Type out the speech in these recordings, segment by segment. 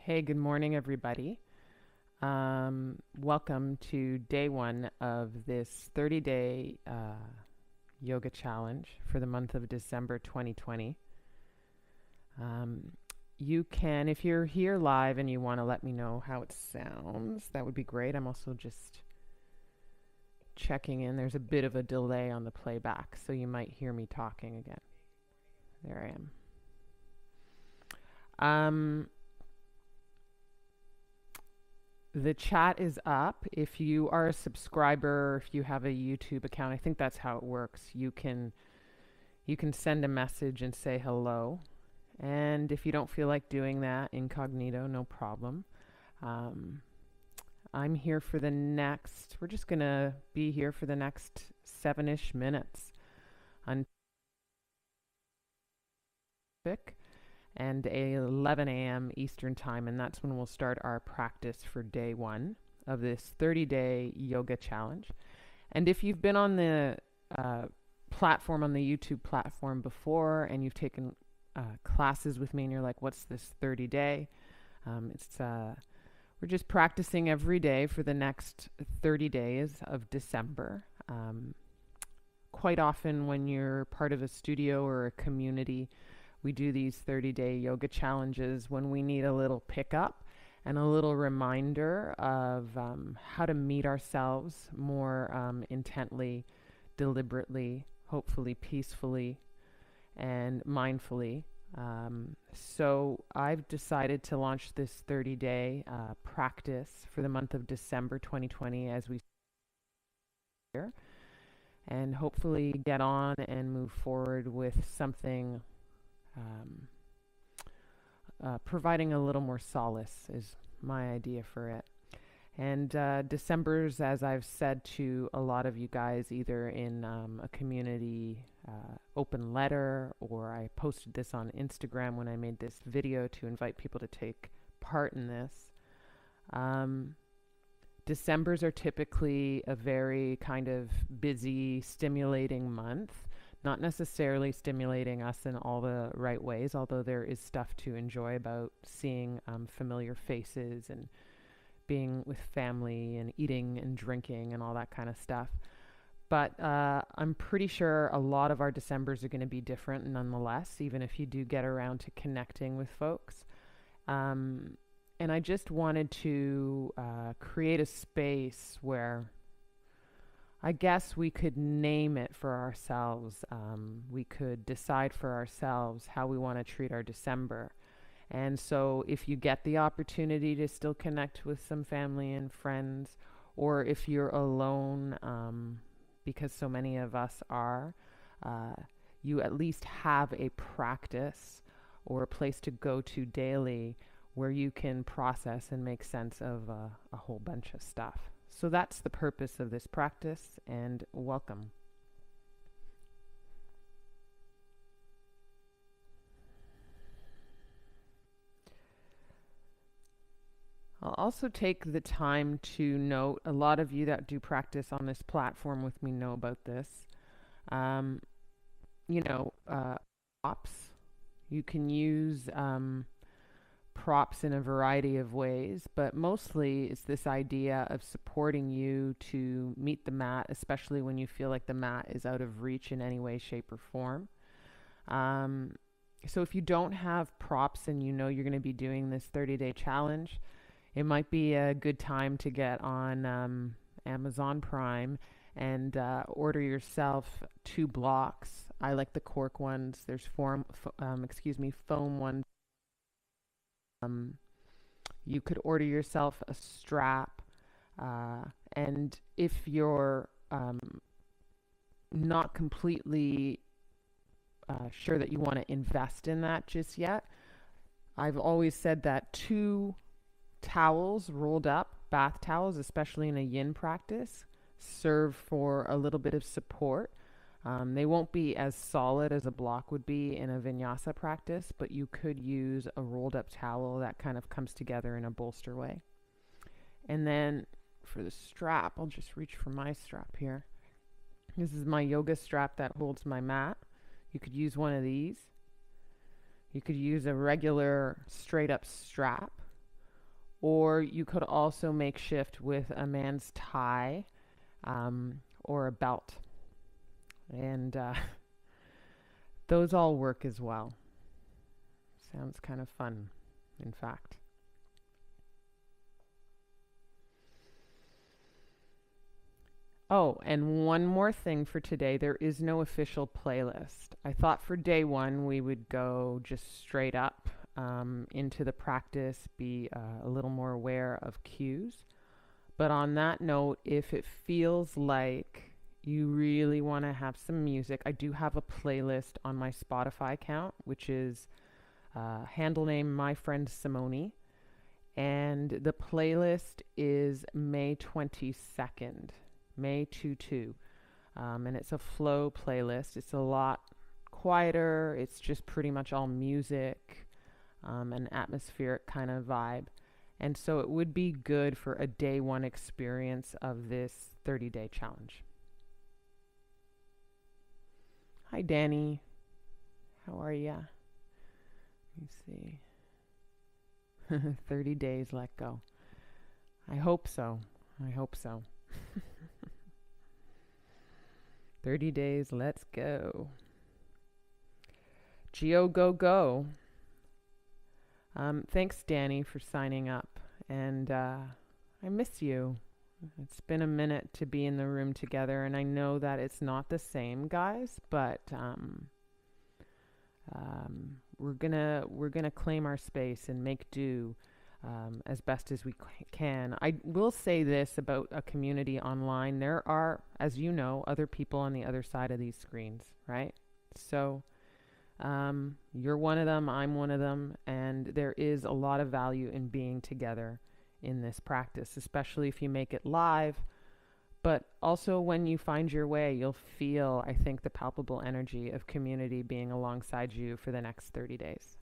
Hey, good morning, everybody. Welcome to day one of this 30-day yoga challenge for the month of December 2020. You can, if you're here live and you want to let me know how it sounds, that would be great. I'm also just checking in. There's a bit of a delay on the playback, so you might hear me talking again. There I am. The chat is up. If you are a subscriber, if you have a YouTube account, I think that's how it works. You can send a message and say hello. And if you don't feel like doing that incognito, no problem. I'm here for the next, we're just going to be here for the next 7-ish minutes until and 11 a.m. Eastern Time, and that's when we'll start our practice for day one of this 30-day yoga challenge. And if you've been on the platform, on the YouTube platform before, and you've taken classes with me, and you're like, what's this 30-day? We're just practicing every day for the next 30 days of December. Quite often when you're part of a studio or a community, we do these 30-day yoga challenges when we need a little pickup and a little reminder of how to meet ourselves more intently, deliberately, hopefully peacefully, and mindfully. So I've decided to launch this 30-day practice for the month of December 2020 as we here, and hopefully get on and move forward with something providing a little more solace is my idea for it. And December's, as I've said to a lot of you guys, either in a community open letter, or I posted this on Instagram when I made this video to invite people to take part in this. December's are typically a very kind of busy, stimulating month. Not necessarily stimulating us in all the right ways, although there is stuff to enjoy about seeing familiar faces and being with family and eating and drinking and all that kind of stuff. But I'm pretty sure a lot of our Decembers are going to be different nonetheless, even if you do get around to connecting with folks. And I just wanted to create a space where I guess we could name it for ourselves. We could decide for ourselves how we want to treat our December. And so if you get the opportunity to still connect with some family and friends, or if you're alone, because so many of us are, you at least have a practice or a place to go to daily where you can process and make sense of a whole bunch of stuff. So that's the purpose of this practice, and welcome. I'll also take the time to note, a lot of you that do practice on this platform with me know about this. Props. You can use props in a variety of ways, but mostly it's this idea of supporting you to meet the mat, especially when you feel like the mat is out of reach in any way, shape, or form. So if you don't have props and you know you're going to be doing this 30-day challenge, it might be a good time to get on Amazon Prime and order yourself 2 blocks. I like the cork ones. There's foam ones. You could order yourself a strap, and if you're not completely sure that you want to invest in that just yet, I've always said that 2 towels rolled up, bath towels, especially in a yin practice, serve for a little bit of support. They won't be as solid as a block would be in a vinyasa practice, but you could use a rolled up towel that kind of comes together in a bolster way. And then for the strap, I'll just reach for my strap here. This is my yoga strap that holds my mat. You could use one of these. You could use a regular straight up strap, or you could also make shift with a man's tie or a belt. And those all work as well. Sounds kind of fun, in fact. Oh, and one more thing for today. There is no official playlist. I thought for day one we would go just straight up into the practice, be a little more aware of cues. But on that note, if it feels like you really want to have some music, I do have a playlist on my Spotify account, which is handle name my friend SImonee. And the playlist is May 22nd. May 22. And it's a FlOW playlist. It's a lot quieter. It's just pretty much all music, an atmospheric kind of vibe. And so it would be good for a day one experience of this 30-day challenge. Hi, Danny. How are ya? Let me see. 30 days, let go. I hope so. I hope so. 30 days, let's go. Geo Go Go. Thanks, Danny, for signing up. And I miss you. It's been a minute to be in the room together, and I know that it's not the same, guys, but we're gonna claim our space and make do as best as we can. I will say this about a community online. There are, as you know, other people on the other side of these screens, right? So you're one of them, I'm one of them, and there is a lot of value in being together in this practice, especially if you make it live. But also when you find your way, you'll feel, I think, the palpable energy of community being alongside you for the next 30 days.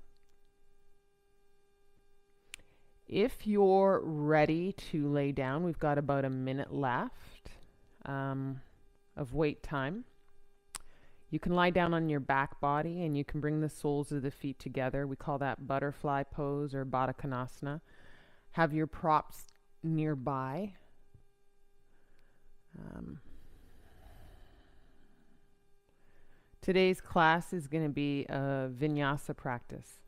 If you're ready to lay down, we've got about a minute left of wait time. You can lie down on your back body and you can bring the soles of the feet together. We call that butterfly pose or Baddha Konasana. Have your props nearby. Today's class is going to be a Vinyasa practice,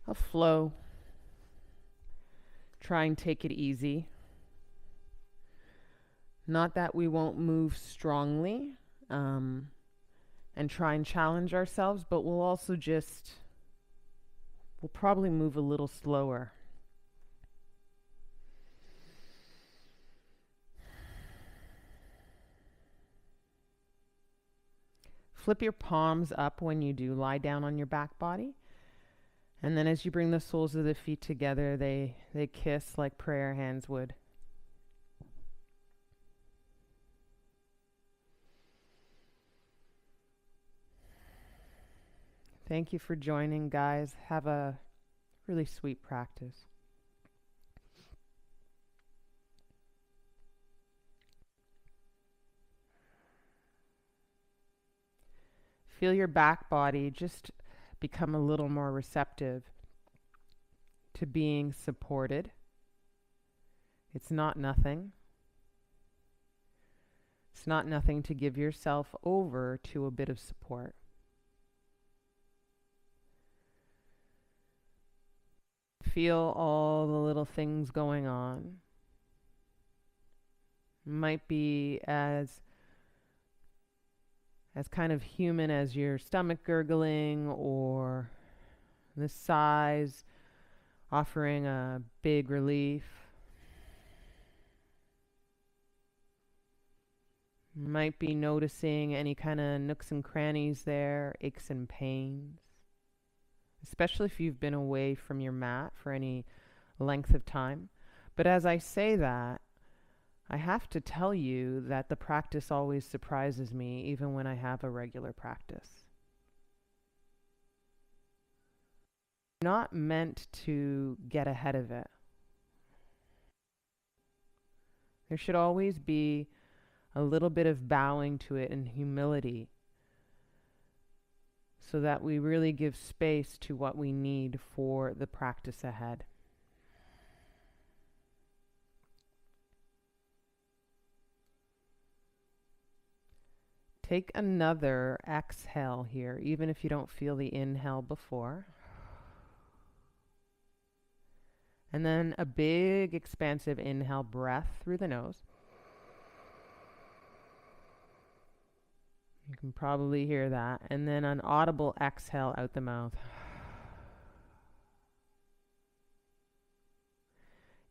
a FlOW. Try and take it easy. Not that we won't move strongly and try and challenge ourselves, but we'll probably move a little slower. Flip your palms up when you do lie down on your back body. And then as you bring the soles of the feet together, they kiss like prayer hands would. Thank you for joining, guys. Have a really sweet practice. Feel your back body just become a little more receptive to being supported. It's not nothing. It's not nothing to give yourself over to a bit of support. Feel all the little things going on. Might be as kind of human as your stomach gurgling or the sighs offering a big relief. Might be noticing any kind of nooks and crannies there, aches and pains, especially if you've been away from your mat for any length of time. But as I say that, I have to tell you that the practice always surprises me, even when I have a regular practice. Not meant to get ahead of it. There should always be a little bit of bowing to it and humility, so that we really give space to what we need for the practice ahead. Take another exhale here, even if you don't feel the inhale before. And then a big expansive inhale breath through the nose. You can probably hear that. And then an audible exhale out the mouth.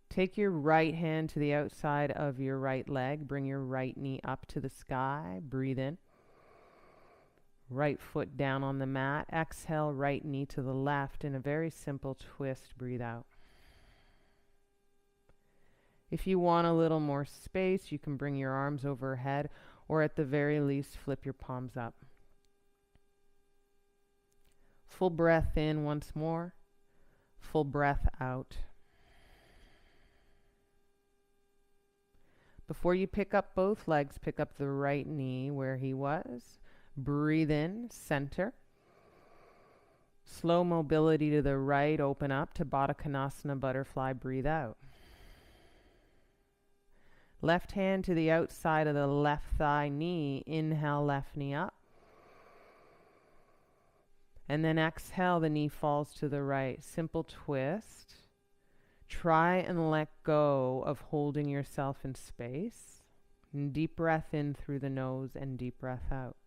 Take your right hand to the outside of your right leg. Bring your right knee up to the sky. Breathe in. Right foot down on the mat. Exhale, right knee to the left in a very simple twist. Breathe out. If you want a little more space, you can bring your arms overhead, or at the very least, flip your palms up. Full breath in once more. Full breath out. Before you pick up both legs, pick up the right knee where he was. Breathe in, center. Slow mobility to the right, open up to Baddha Konasana, butterfly, breathe out. Left hand to the outside of the left thigh knee, inhale, left knee up. And then exhale, the knee falls to the right. Simple twist. Try and let go of holding yourself in space. And deep breath in through the nose and deep breath out.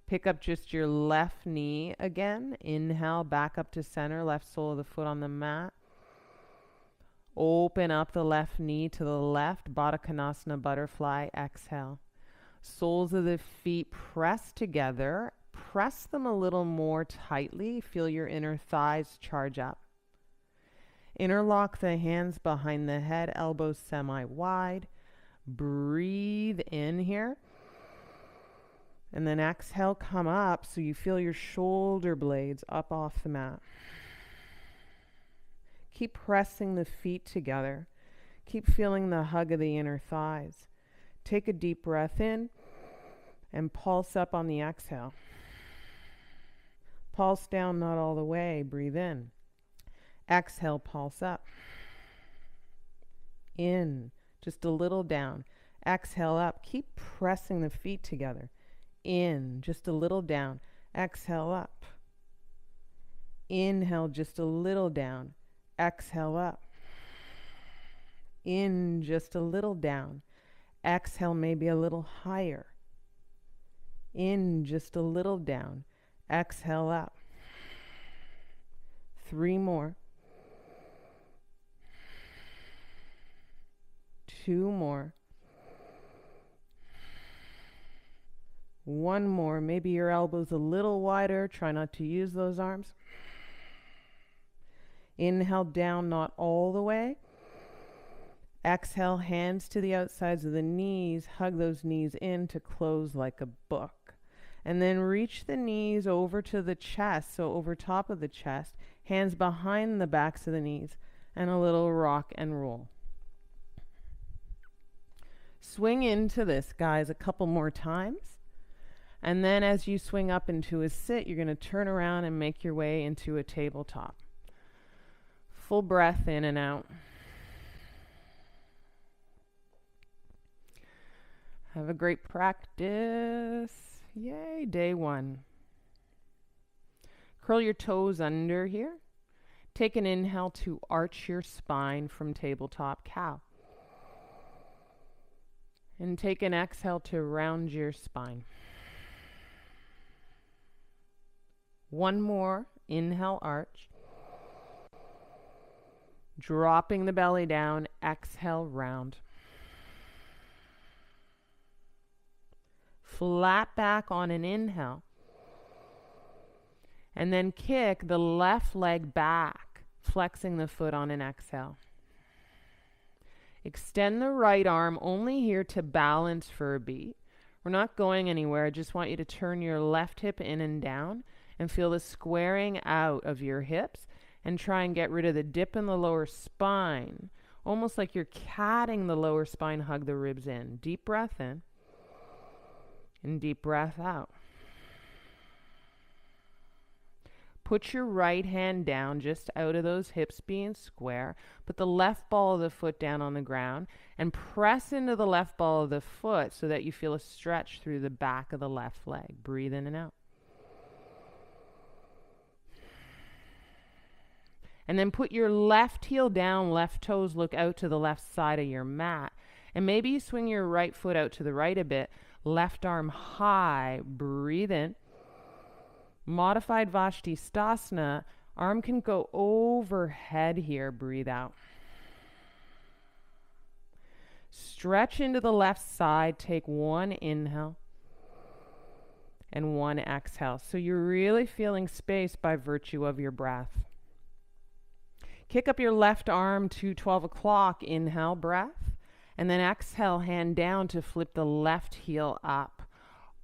Pick up just your left knee again. Inhale, back up to center, left sole of the foot on the mat. Open up the left knee to the left, Baddha Konasana, butterfly, exhale. Soles of the feet press together. Press them a little more tightly. Feel your inner thighs charge up. Interlock the hands behind the head, elbows semi-wide. Breathe in here. And then exhale, come up so you feel your shoulder blades up off the mat. Keep pressing the feet together. Keep feeling the hug of the inner thighs. Take a deep breath in and pulse up on the exhale. Pulse down, not all the way. Breathe in. Exhale, pulse up. In, just a little down. Exhale up. Keep pressing the feet together. In, just a little down. Exhale up. Inhale, just a little down. Exhale up. In, just a little down. Exhale, maybe a little higher. In, just a little down. Exhale up. 3 more. 2 more. 1 more. Maybe your elbows a little wider. Try not to use those arms. Inhale down, not all the way. Exhale, hands to the outsides of the knees. Hug those knees in to close like a book. And then reach the knees over to the chest, so over top of the chest. Hands behind the backs of the knees. And a little rock and roll. Swing into this, guys, a couple more times. And then as you swing up into a sit, you're going to turn around and make your way into a tabletop. Full breath in and out. Have a great practice. Yay, day 1. Curl your toes under here. Take an inhale to arch your spine from tabletop cow. And take an exhale to round your spine. 1 more. Inhale, arch. Dropping the belly down. Exhale, round. Flat back on an inhale. And then kick the left leg back, flexing the foot on an exhale. Extend the right arm only here to balance for a beat. We're not going anywhere. I just want you to turn your left hip in and down and feel the squaring out of your hips and try and get rid of the dip in the lower spine. Almost like you're catting the lower spine, hug the ribs in. Deep breath in. And deep breath out. Put your right hand down just out of those hips being square. Put the left ball of the foot down on the ground and press into the left ball of the foot so that you feel a stretch through the back of the left leg. Breathe in and out. And then put your left heel down, left toes look out to the left side of your mat. And maybe you swing your right foot out to the right a bit. Left arm high. Breathe in. Modified Vastisthasana. Arm can go overhead here. Breathe out. Stretch into the left side. Take one inhale and one exhale. So you're really feeling space by virtue of your breath. Kick up your left arm to 12 o'clock. Inhale, breath. And then exhale, hand down to flip the left heel up.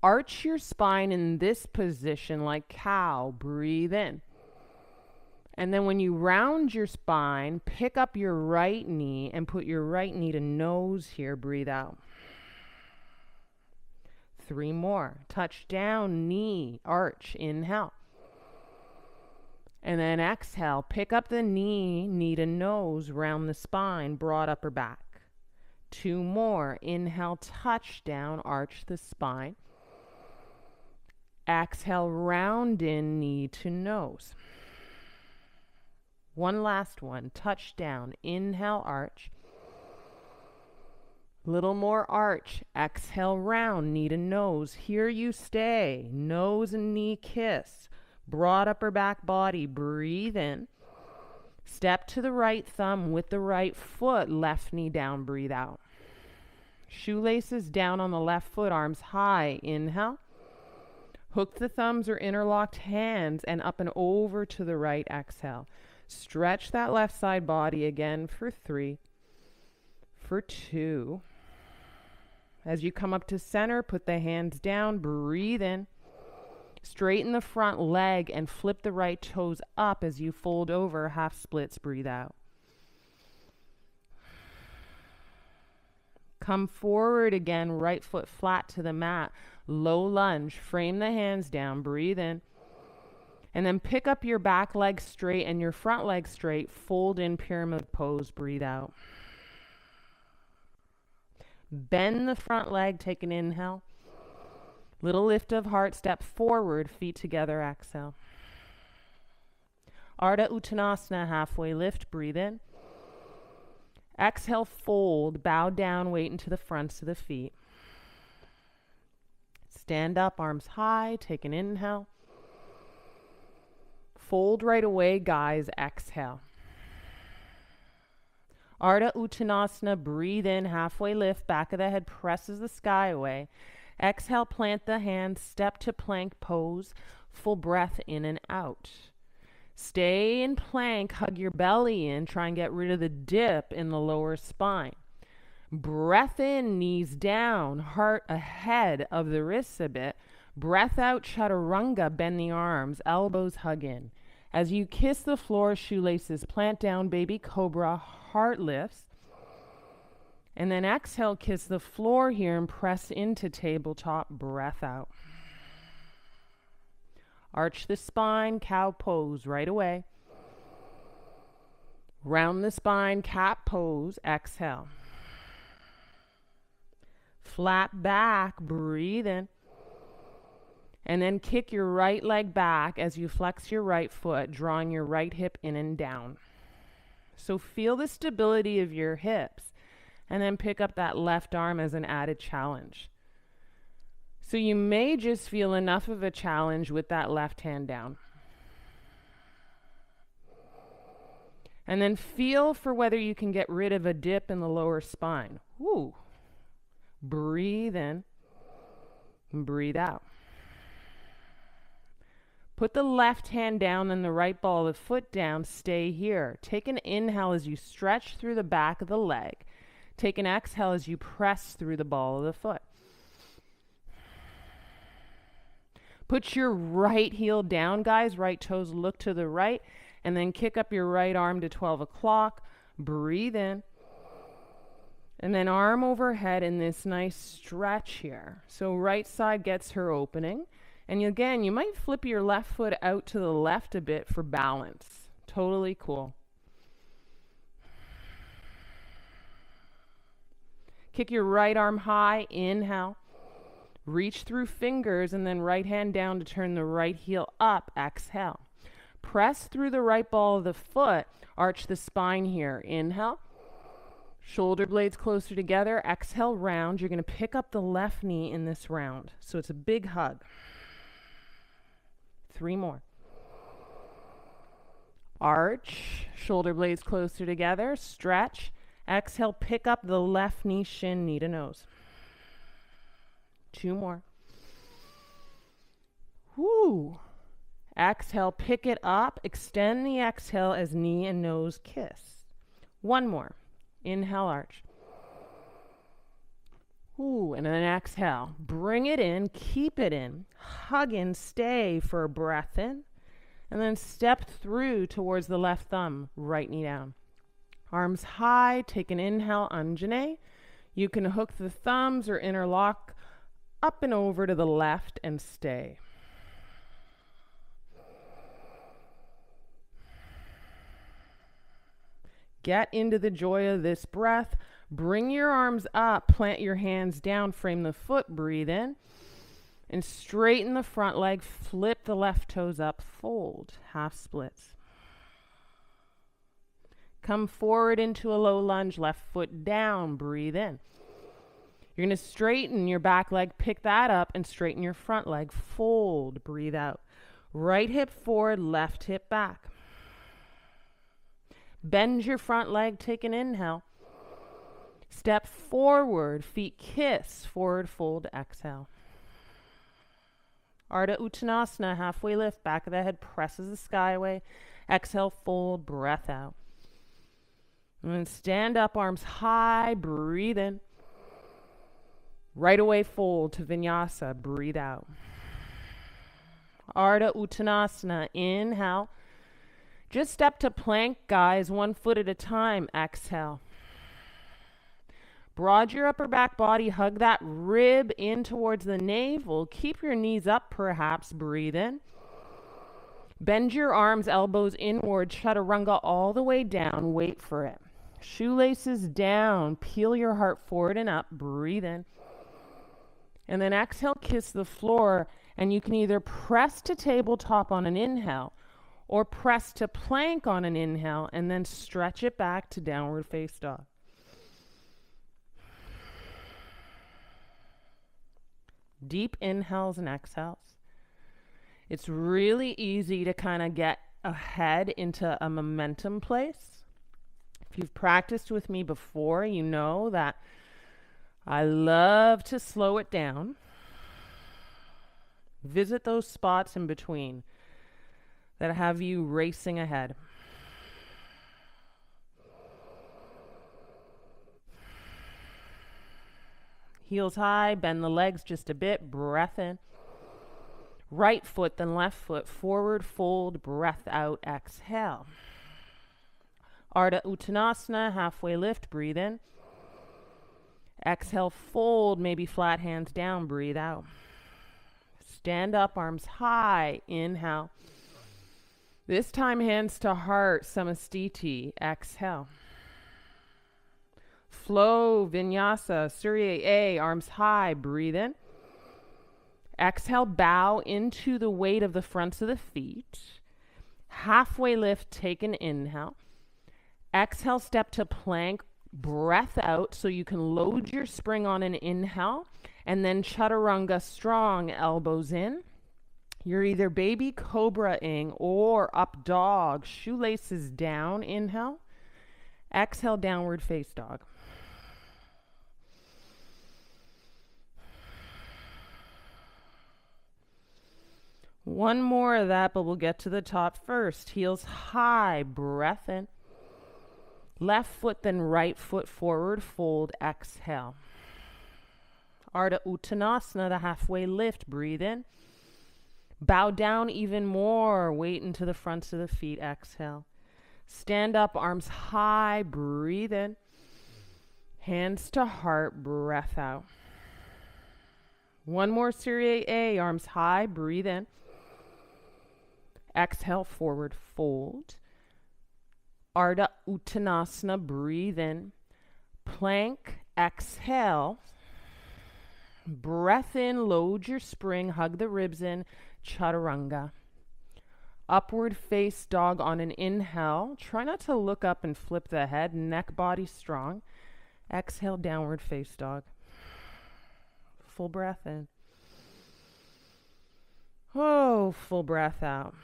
Arch your spine in this position like cow. Breathe in. And then when you round your spine, pick up your right knee and put your right knee to nose here. Breathe out. 3 more. Touch down, knee, arch. Inhale. And then exhale, pick up the knee, knee to nose, round the spine, broad upper back. 2 more. Inhale, touch down, arch the spine. Exhale, round in, knee to nose. One last one. Touch down. Inhale, arch. Little more arch. Exhale, round, knee to nose. Here you stay. Nose and knee kiss. Broad upper back body. Breathe in. Step to the right thumb with the right foot. Left knee down. Breathe out. Shoelaces down on the left foot. Arms high. Inhale. Hook the thumbs or interlocked hands and up and over to the right. Exhale. Stretch that left side body again for 3, for 2. As you come up to center, put the hands down. Breathe in. Straighten the front leg and flip the right toes up as you fold over. Half splits. Breathe out. Come forward again, right foot flat to the mat. Low lunge. Frame the hands down. Breathe in. And then pick up your back leg straight and your front leg straight. Fold in pyramid pose. Breathe out. Bend the front leg. Take an inhale. Little lift of heart. Step forward. Feet together. Exhale. Ardha Uttanasana. Halfway lift. Breathe in. Exhale, fold, bow down, weight into the fronts of the feet. Stand up, arms high, take an inhale. Fold right away, guys, exhale. Ardha Uttanasana, breathe in, halfway lift, back of the head presses the sky away. Exhale, plant the hands, step to plank pose, full breath in and out. Stay in plank, hug your belly in, try and get rid of the dip in the lower spine. Breath in, knees down, heart ahead of the wrists a bit. Breath out, chaturanga, bend the arms, elbows hug in. As you kiss the floor, shoelaces plant down, baby cobra, heart lifts. And then exhale, kiss the floor here and press into tabletop, breath out. Arch the spine, cow pose right away. Round the spine, cat pose, exhale. Flat back, breathe in. And then kick your right leg back as you flex your right foot, drawing your right hip in and down. So feel the stability of your hips, and then pick up that left arm as an added challenge. So you may just feel enough of a challenge with that left hand down. And then feel for whether you can get rid of a dip in the lower spine. Woo. Breathe in. Breathe out. Put the left hand down and the right ball of the foot down. Stay here. Take an inhale as you stretch through the back of the leg. Take an exhale as you press through the ball of the foot. Put your right heel down, guys. Right toes look to the right. And then kick up your right arm to 12 o'clock. Breathe in. And then arm overhead in this nice stretch here. So right side gets her opening. And again, you might flip your left foot out to the left a bit for balance. Totally cool. Kick your right arm high, inhale. Reach through fingers and then right hand down to turn the right heel up, exhale. Press through the right ball of the foot, arch the spine here, inhale. Shoulder blades closer together, exhale, round. You're going to pick up the left knee in this round. So it's a big hug. 3 more. Arch, shoulder blades closer together, stretch. Exhale, pick up the left knee, shin, knee to nose. 2 more. Woo. Exhale, pick it up. Extend the exhale as knee and nose kiss. 1 more. Inhale, arch. Ooh, and then exhale. Bring it in, keep it in. Hug in, stay for a breath in. And then step through towards the left thumb, right knee down. Arms high, take an inhale, Anjane. You can hook the thumbs or interlock up and over to the left and stay. Get into the joy of this breath. Bring your arms up, plant your hands down, frame the foot, breathe in. And straighten the front leg, flip the left toes up, fold, half splits. Come forward into a low lunge, left foot down, breathe in. You're going to straighten your back leg, pick that up, and straighten your front leg, fold, breathe out. Right hip forward, left hip back. Bend your front leg, take an inhale. Step forward, feet kiss, forward fold, exhale. Ardha Uttanasana, halfway lift, back of the head presses the skyway. Exhale, fold, breath out. And then stand up, arms high, breathe in. Right away, fold to Vinyasa, breathe out. Ardha Uttanasana, inhale. Just step to plank, guys, 1 foot at a time, exhale. Broad your upper back body, hug that rib in towards the navel. Keep your knees up, perhaps, breathe in. Bend your arms, elbows inward, chaturanga all the way down, wait for it. Shoelaces down, peel your heart forward and up, breathe in. And then exhale, kiss the floor, and you can either press to tabletop on an inhale or press to plank on an inhale and then stretch it back to downward face dog. Deep inhales and exhales. It's really easy to kind of get ahead into a momentum place. If you've practiced with me before, you know that I love to slow it down. Visit those spots in between that have you racing ahead. Heels high, bend the legs just a bit, breath in. Right foot, then left foot, forward fold, breath out, exhale. Ardha Uttanasana, halfway lift, breathe in. Exhale, fold, maybe flat hands down, breathe out. Stand up, arms high, inhale. This time hands to heart, Samastiti, exhale. FlOW, Vinyasa, Surya A, arms high, breathe in. Exhale, bow into the weight of the fronts of the feet. Halfway lift, take an inhale. Exhale, step to plank, breath out so you can load your spring on an inhale. And then chaturanga, strong, elbows in. You're either baby cobra-ing or up dog, shoelaces down, inhale. Exhale, downward face dog. One more of that, but we'll get to the top first. Heels high, breath in. Left foot, then right foot forward, fold, exhale. Ardha Uttanasana, the halfway lift, breathe in. Bow down even more, weight into the fronts of the feet, exhale. Stand up, arms high, breathe in. Hands to heart, breath out. One more Serie A, arms high, breathe in. Exhale, forward fold. Ardha Uttanasana, breathe in. Plank, exhale. Breath in, load your spring, hug the ribs in, chaturanga. Upward face dog on an inhale. Try not to look up and flip the head, neck, body strong. Exhale, downward face dog. Full breath in. Oh, full breath out.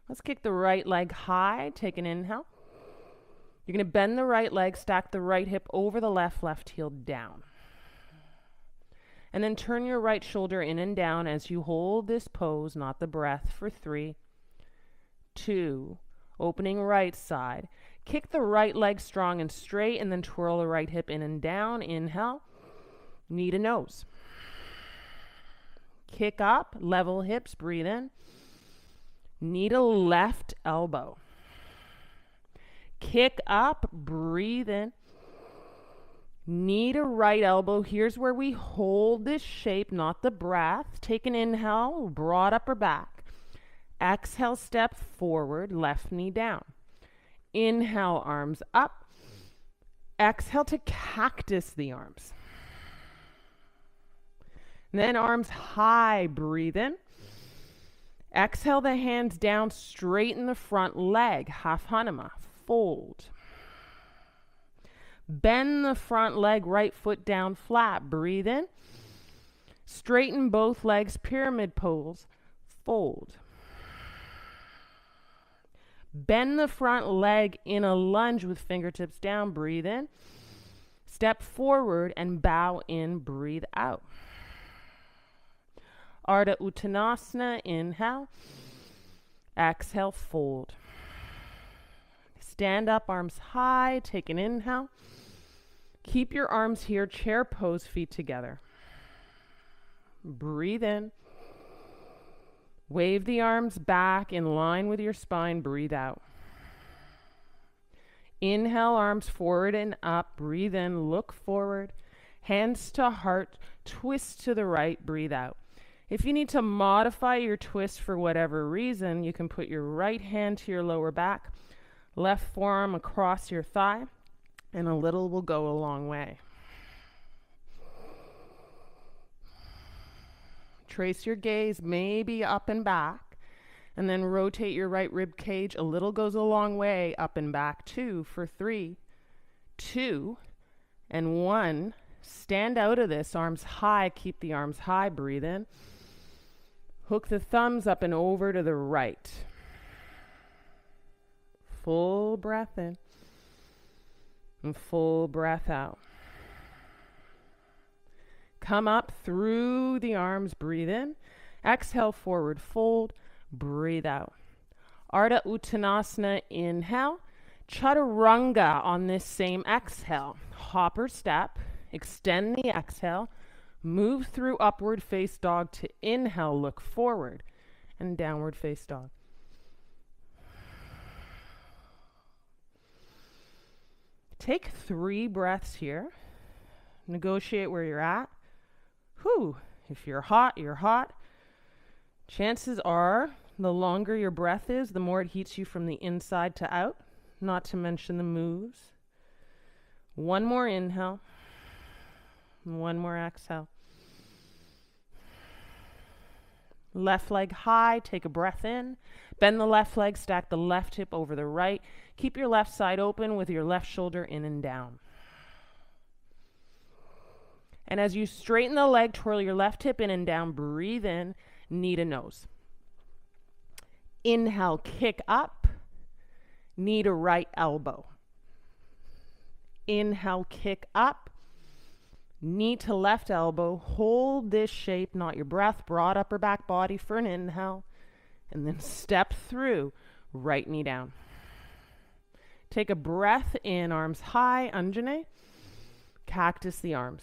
Let's kick the right leg high. Take an inhale. You're going to bend the right leg, stack the right hip over the left, left heel down. And then turn your right shoulder in and down as you hold this pose, not the breath, for 3, 2, opening right side. Kick the right leg strong and straight, and then twirl the right hip in and down. Inhale, knee to nose. Kick up, level hips, breathe in. Knee to left elbow. Kick up, breathe in. Knee to right elbow. Here's where we hold this shape, not the breath. Take an inhale, broad upper back. Exhale, step forward, left knee down. Inhale, arms up. Exhale to cactus the arms. Then arms high, breathe in. Exhale the hands down, straighten the front leg, half Hanuma, fold. Bend the front leg, right foot down flat, breathe in. Straighten both legs, pyramid pose, fold. Bend the front leg in a lunge with fingertips down, breathe in. Step forward and bow in, breathe out. Ardha Uttanasana, inhale. Exhale, fold. Stand up, arms high, take an inhale. Keep your arms here, chair pose, feet together. Breathe in. Wave the arms back in line with your spine, breathe out. Inhale, arms forward and up, breathe in, look forward. Hands to heart, twist to the right, breathe out. If you need to modify your twist for whatever reason, you can put your right hand to your lower back, left forearm across your thigh, and a little will go a long way. Trace your gaze maybe up and back, and then rotate your right rib cage. A little goes a long way, up and back. 2 for 3, 2, and 1. Stand out of this, arms high, keep the arms high, breathe in. Hook the thumbs up and over to the right. Full breath in and full breath out. Come up through the arms, breathe in. Exhale, forward fold, breathe out. Ardha Uttanasana, inhale. Chaturanga on this same exhale. Hopper step, extend the exhale. Move through upward face dog to inhale, look forward, and downward face dog. Take 3 breaths here. Negotiate where you're at. Whew, if you're hot, you're hot. Chances are, the longer your breath is, the more it heats you from the inside to out, not to mention the moves. 1 more inhale. 1 more exhale. Left leg high, take a breath in. Bend the left leg, stack the left hip over the right. Keep your left side open with your left shoulder in and down. And as you straighten the leg, twirl your left hip in and down, breathe in, knee to nose. Inhale, kick up, knee to right elbow. Inhale, kick up, knee to left elbow. Hold this shape, not your breath, broad upper back body for an inhale. And then step through, right knee down. Take a breath in, arms high, Anjane. Cactus the arms.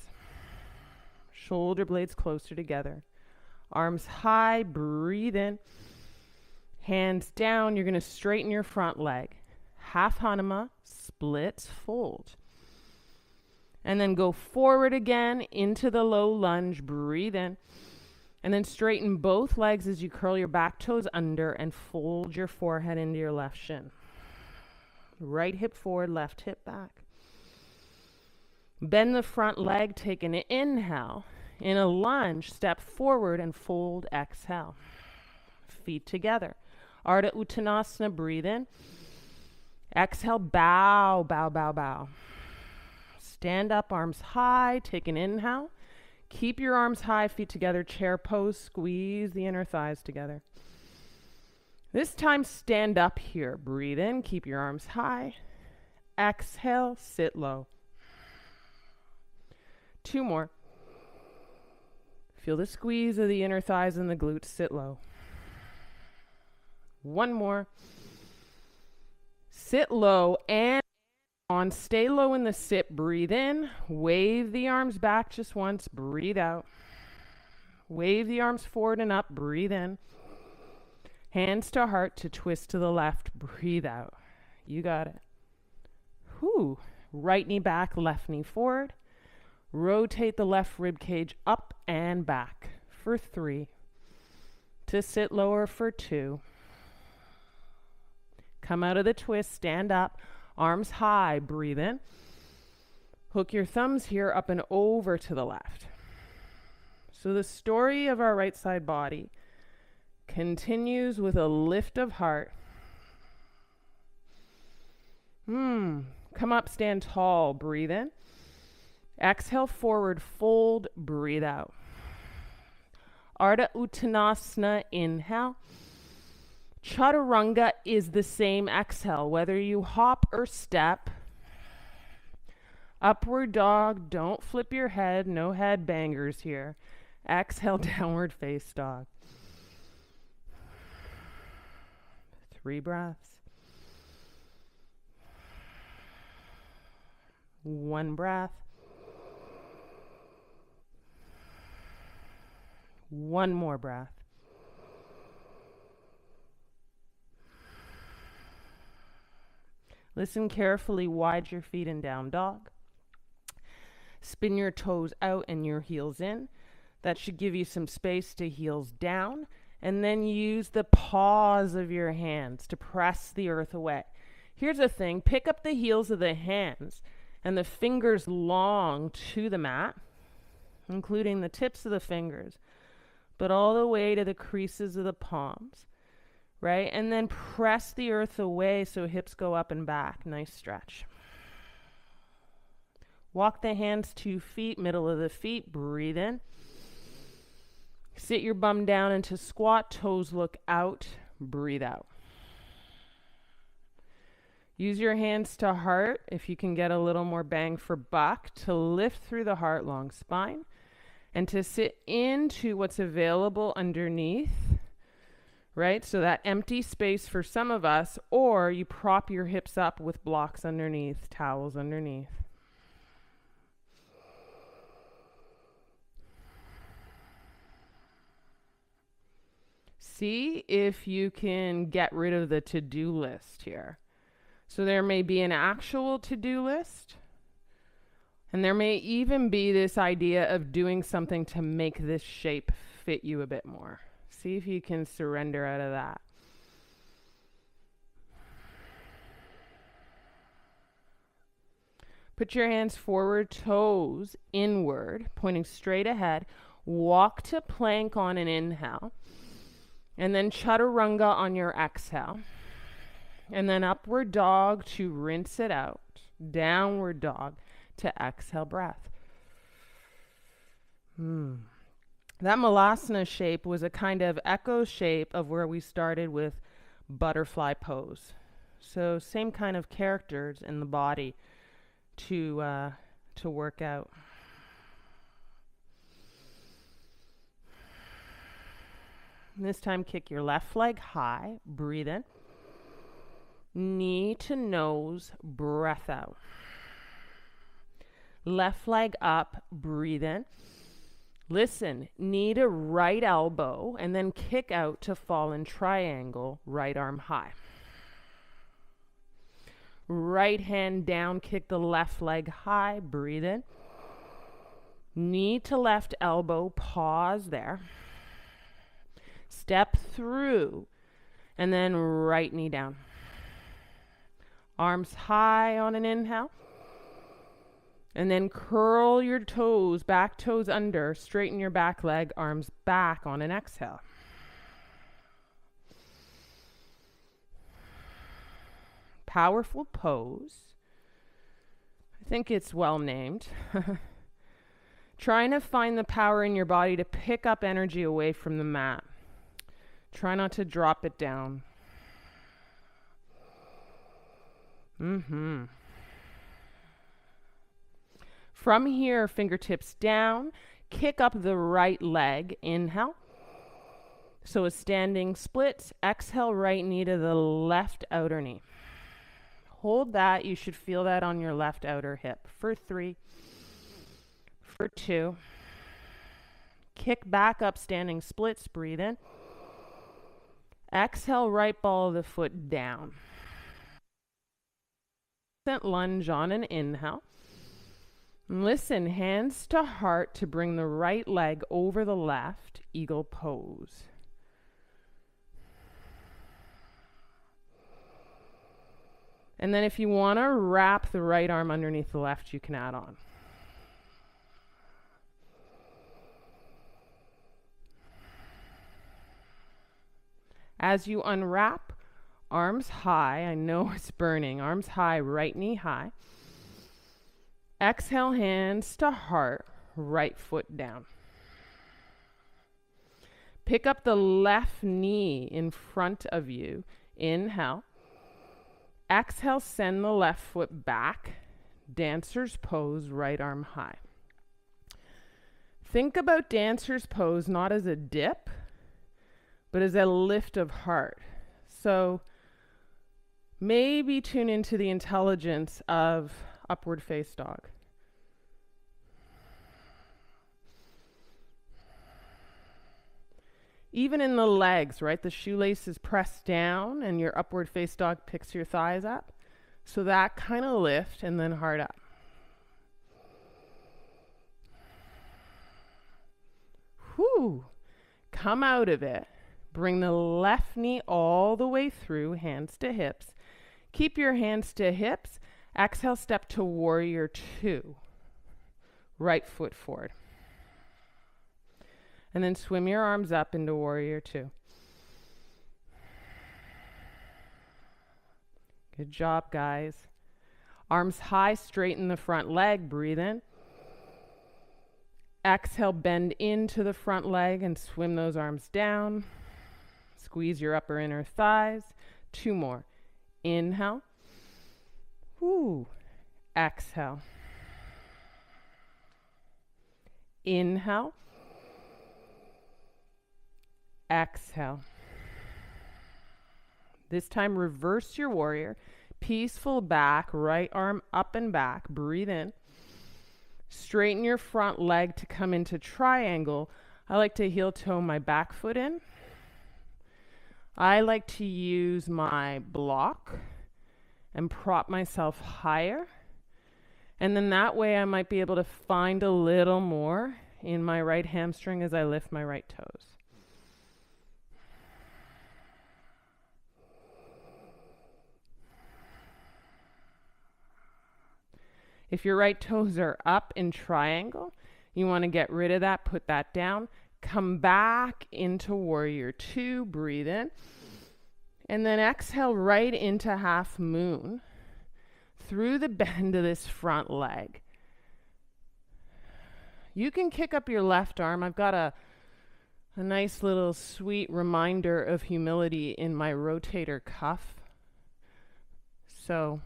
Shoulder blades closer together. Arms high, breathe in. Hands down, you're going to straighten your front leg. Half Hanuma, splits, fold. And then go forward again into the low lunge. Breathe in. And then straighten both legs as you curl your back toes under and fold your forehead into your left shin. Right hip forward, left hip back. Bend the front leg, take an inhale. In a lunge, step forward and fold, exhale. Feet together. Ardha Uttanasana, breathe in. Exhale, bow, bow, bow, bow. Stand up, arms high, take an inhale. Keep your arms high, feet together, chair pose, squeeze the inner thighs together. This time, stand up here. Breathe in, keep your arms high. Exhale, sit low. 2 more. Feel the squeeze of the inner thighs and the glutes, sit low. 1 more. Sit low and on. Stay low in the sit. Breathe in. Wave the arms back just once. Breathe out. Wave the arms forward and up. Breathe in. Hands to heart to twist to the left. Breathe out. You got it. Whew. Right knee back, left knee forward. Rotate the left rib cage up and back for 3. To sit lower for 2. Come out of the twist, stand up, arms high, breathe in. Hook your thumbs here up and over to the left. So the story of our right side body continues with a lift of heart. Come up, stand tall, breathe in. Exhale, forward, fold, breathe out. Ardha Uttanasana, inhale. Chaturanga is the same exhale, whether you hop or step. Upward dog, don't flip your head, no head bangers here. Exhale, downward face dog. 3 breaths. 1 breath. 1 more breath. Listen carefully, wide your feet in down dog. Spin your toes out and your heels in. That should give you some space to heels down. And then use the paws of your hands to press the earth away. Here's the thing, pick up the heels of the hands and the fingers long to the mat, including the tips of the fingers, but all the way to the creases of the palms, right? And then press the earth away so hips go up and back. Nice stretch. Walk the hands 2 feet, middle of the feet, breathe in. Sit your bum down into squat, toes look out, breathe out. Use your hands to heart, if you can get a little more bang for buck, to lift through the heart, long spine, and to sit into what's available underneath, right? So that empty space for some of us, or you prop your hips up with blocks underneath, towels underneath. See if you can get rid of the to-do list here. So there may be an actual to-do list, and there may even be this idea of doing something to make this shape fit you a bit more. See if you can surrender out of that. Put your hands forward, toes inward, pointing straight ahead. Walk to plank on an inhale. And then chaturanga on your exhale. And then upward dog to rinse it out. Downward dog to exhale breath. That malasana shape was a kind of echo shape of where we started with butterfly pose. So same kind of characters in the body to work out. This time, kick your left leg high, breathe in. Knee to nose, breath out. Left leg up, breathe in. Listen, knee to right elbow, and then kick out to fall in triangle, right arm high. Right hand down, kick the left leg high, breathe in. Knee to left elbow, pause there. Step through, and then right knee down. Arms high on an inhale. And then curl your toes, back toes under, straighten your back leg, arms back on an exhale. Powerful pose. I think it's well named. Trying to find the power in your body to pick up energy away from the mat. Try not to drop it down. From here, fingertips down, kick up the right leg, inhale. So a standing splits, exhale, right knee to the left outer knee. Hold that, you should feel that on your left outer hip. For 3, for 2. Kick back up, standing splits, breathe in. Exhale, right ball of the foot down. Lunge on an inhale. Listen, hands to heart to bring the right leg over the left, eagle pose. And then if you want to wrap the right arm underneath the left, you can add on. As you unwrap, arms high, I know it's burning, arms high, right knee high. Exhale, hands to heart, right foot down. Pick up the left knee in front of you. Inhale. Exhale, send the left foot back. Dancer's pose, right arm high. Think about dancer's pose not as a dip, but as a lift of heart. So maybe tune into the intelligence of upward face dog. Even in the legs, right? The shoelace is pressed down and your upward face dog picks your thighs up. So that kind of lift and then heart up. Whew. Come out of it. Bring the left knee all the way through, hands to hips. Keep your hands to hips. Exhale, step to warrior 2. Right foot forward. And then swim your arms up into warrior 2. Good job, guys. Arms high, straighten the front leg, breathe in. Exhale, bend into the front leg and swim those arms down. Squeeze your upper inner thighs. 2 more. Inhale. Woo. Exhale. Inhale. Exhale. This time reverse your warrior. Peaceful back, right arm up and back. Breathe in. Straighten your front leg to come into triangle. I like to heel toe my back foot in. I like to use my block and prop myself higher. And then that way I might be able to find a little more in my right hamstring as I lift my right toes. If your right toes are up in triangle, you want to get rid of that, put that down. Come back into warrior 2, breathe in. And then exhale right into half moon through the bend of this front leg. You can kick up your left arm. I've got a nice little sweet reminder of humility in my rotator cuff. So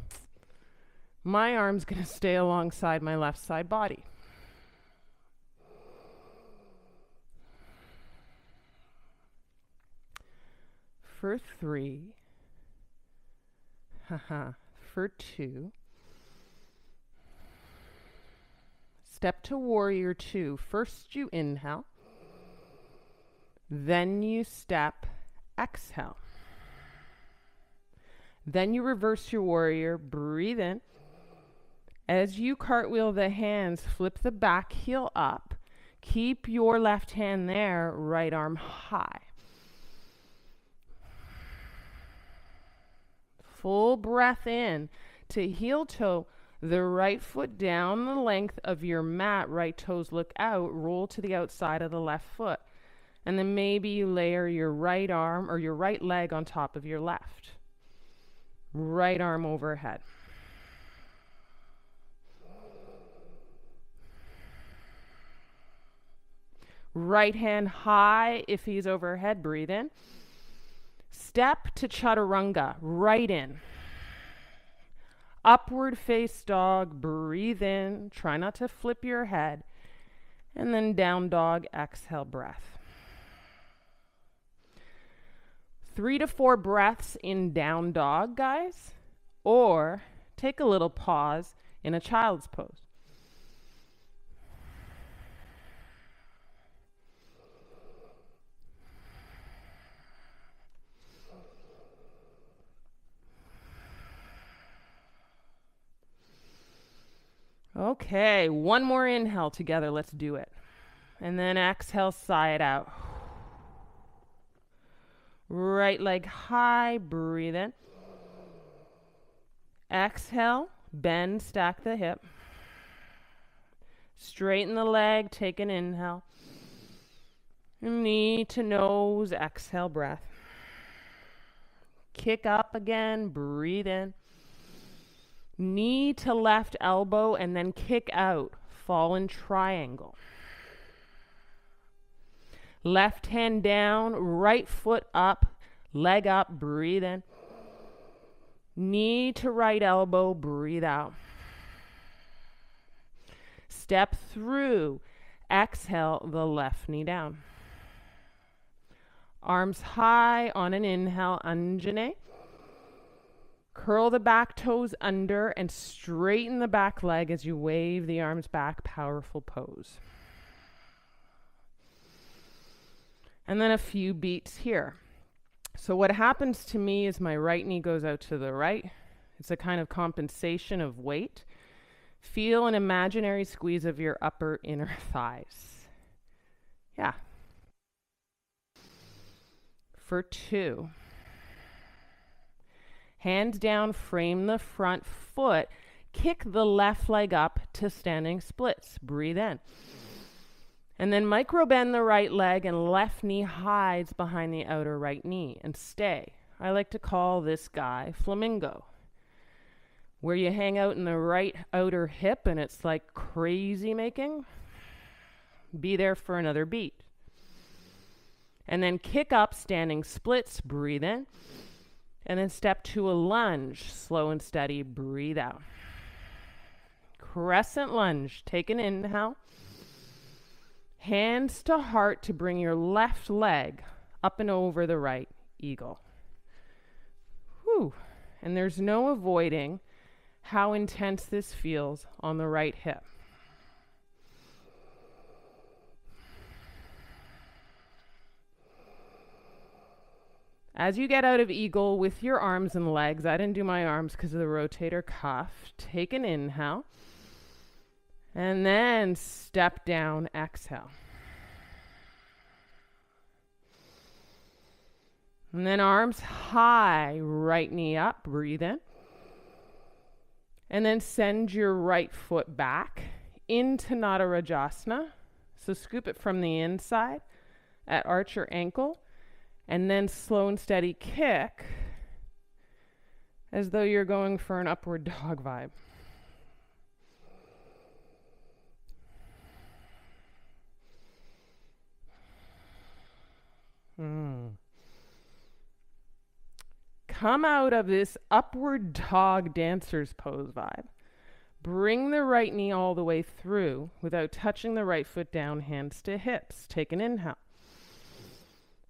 my arm's going to stay alongside my left side body. For 3, for 2, step to warrior 2. First you inhale, then you step, exhale. Then you reverse your warrior, breathe in, As you cartwheel the hands, flip the back heel up. Keep your left hand there, right arm high. Full breath in to heel toe the right foot down the length of your mat, right toes look out, roll to the outside of the left foot. And then maybe you layer your right arm or your right leg on top of your left. Right arm overhead. Right hand high if he's overhead, breathe in. Step to chaturanga, right in. Upward face dog, breathe in. Try not to flip your head. And then down dog, exhale, breath. 3 to 4 breaths in down dog, guys. Or take a little pause in a child's pose. Okay, one more inhale together. Let's do it. And then exhale, sigh it out. Right leg high, breathe in. Exhale, bend, stack the hip. Straighten the leg, take an inhale. Knee to nose, exhale, breath. Kick up again, breathe in. Knee to left elbow and then kick out, fallen triangle. Left hand down, right foot up, leg up, breathe in. Knee to right elbow, breathe out. Step through, exhale the left knee down. Arms high on an inhale, Anjane. Curl the back toes under and straighten the back leg as you wave the arms back, powerful pose. And then a few beats here. So what happens to me is my right knee goes out to the right. It's a kind of compensation of weight. Feel an imaginary squeeze of your upper inner thighs. Yeah. For 2. Hands down, frame the front foot. Kick the left leg up to standing splits. Breathe in. And then micro bend the right leg and left knee hides behind the outer right knee and stay. I like to call this guy flamingo, where you hang out in the right outer hip and it's like crazy making. Be there for another beat. And then kick up, standing splits, breathe in. And then step to a lunge, slow and steady, breathe out. Crescent lunge, take an inhale. Hands to heart to bring your left leg up and over the right, eagle. Whew. And there's no avoiding how intense this feels on the right hip. As you get out of eagle with your arms and legs, I didn't do my arms because of the rotator cuff. Take an inhale. And then step down, exhale. And then arms high, right knee up, breathe in. And then send your right foot back into Nada Rajasana. So scoop it from the inside at arch your ankle. And then slow and steady kick as though you're going for an upward dog vibe. Come out of this upward dog dancer's pose vibe. Bring the right knee all the way through without touching the right foot down, hands to hips. Take an inhale.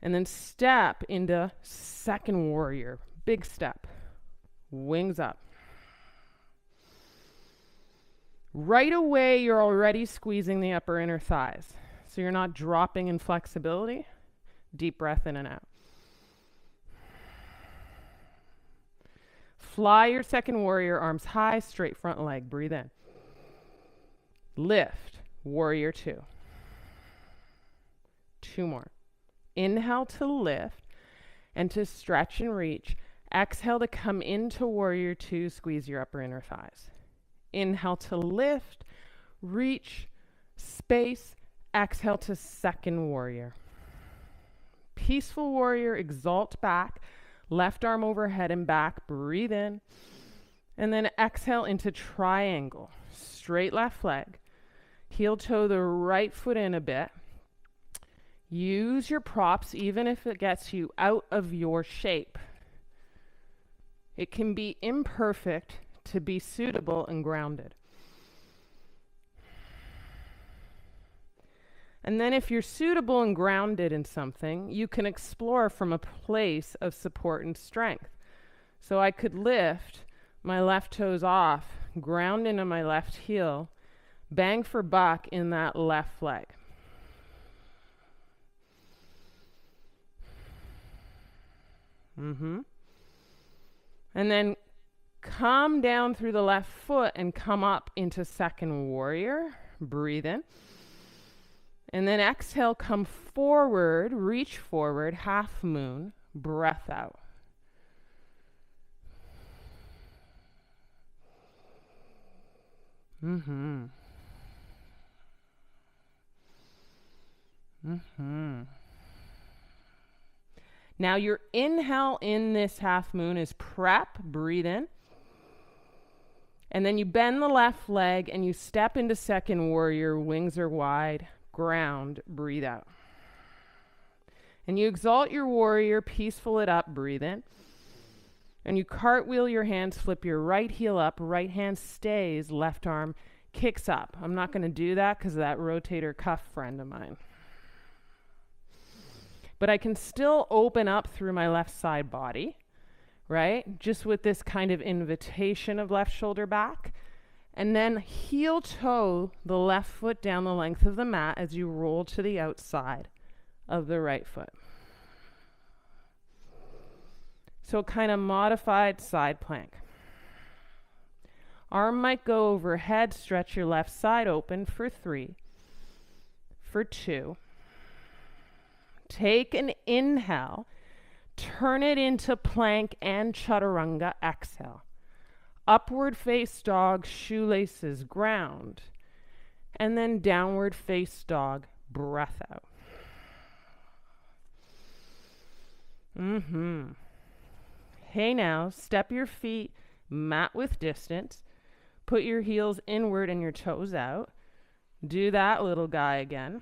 And then step into second warrior. Big step. Wings up. Right away, you're already squeezing the upper inner thighs. So you're not dropping in flexibility. Deep breath in and out. Fly your second warrior, arms high, straight front leg. Breathe in. Lift, warrior two. Two more. Inhale to lift and to stretch and reach. Exhale to come into warrior two, squeeze your upper inner thighs. Inhale to lift, reach, space. Exhale to second warrior. Peaceful warrior, exalt back, left arm overhead and back, breathe in. And then exhale into triangle, straight left leg. Heel toe the right foot in a bit. Use your props even if it gets you out of your shape. It can be imperfect to be suitable and grounded. And then if you're suitable and grounded in something, you can explore from a place of support and strength. So I could lift my left toes off, ground into my left heel, bang for buck in that left leg. And then come down through the left foot and come up into second warrior. Breathe in. And then exhale, come forward, reach forward, half moon, breath out. Now your inhale in this half moon is prep, breathe in. And then you bend the left leg and you step into second warrior, wings are wide, ground, breathe out. And you exalt your warrior, peaceful it up, breathe in. And you cartwheel your hands, flip your right heel up, right hand stays, left arm kicks up. I'm not going to do that because of that rotator cuff friend of mine. But I can still open up through my left side body, right? Just with this kind of invitation of left shoulder back. And then heel toe the left foot down the length of the mat as you roll to the outside of the right foot. So kind of modified side plank. Arm might go overhead, stretch your left side open for 3, for 2. Take an inhale, turn it into plank and chaturanga, exhale. Upward face dog, shoelaces, ground. And then downward face dog, breath out. Hey now, step your feet mat width distance. Put your heels inward and your toes out. Do that little guy again.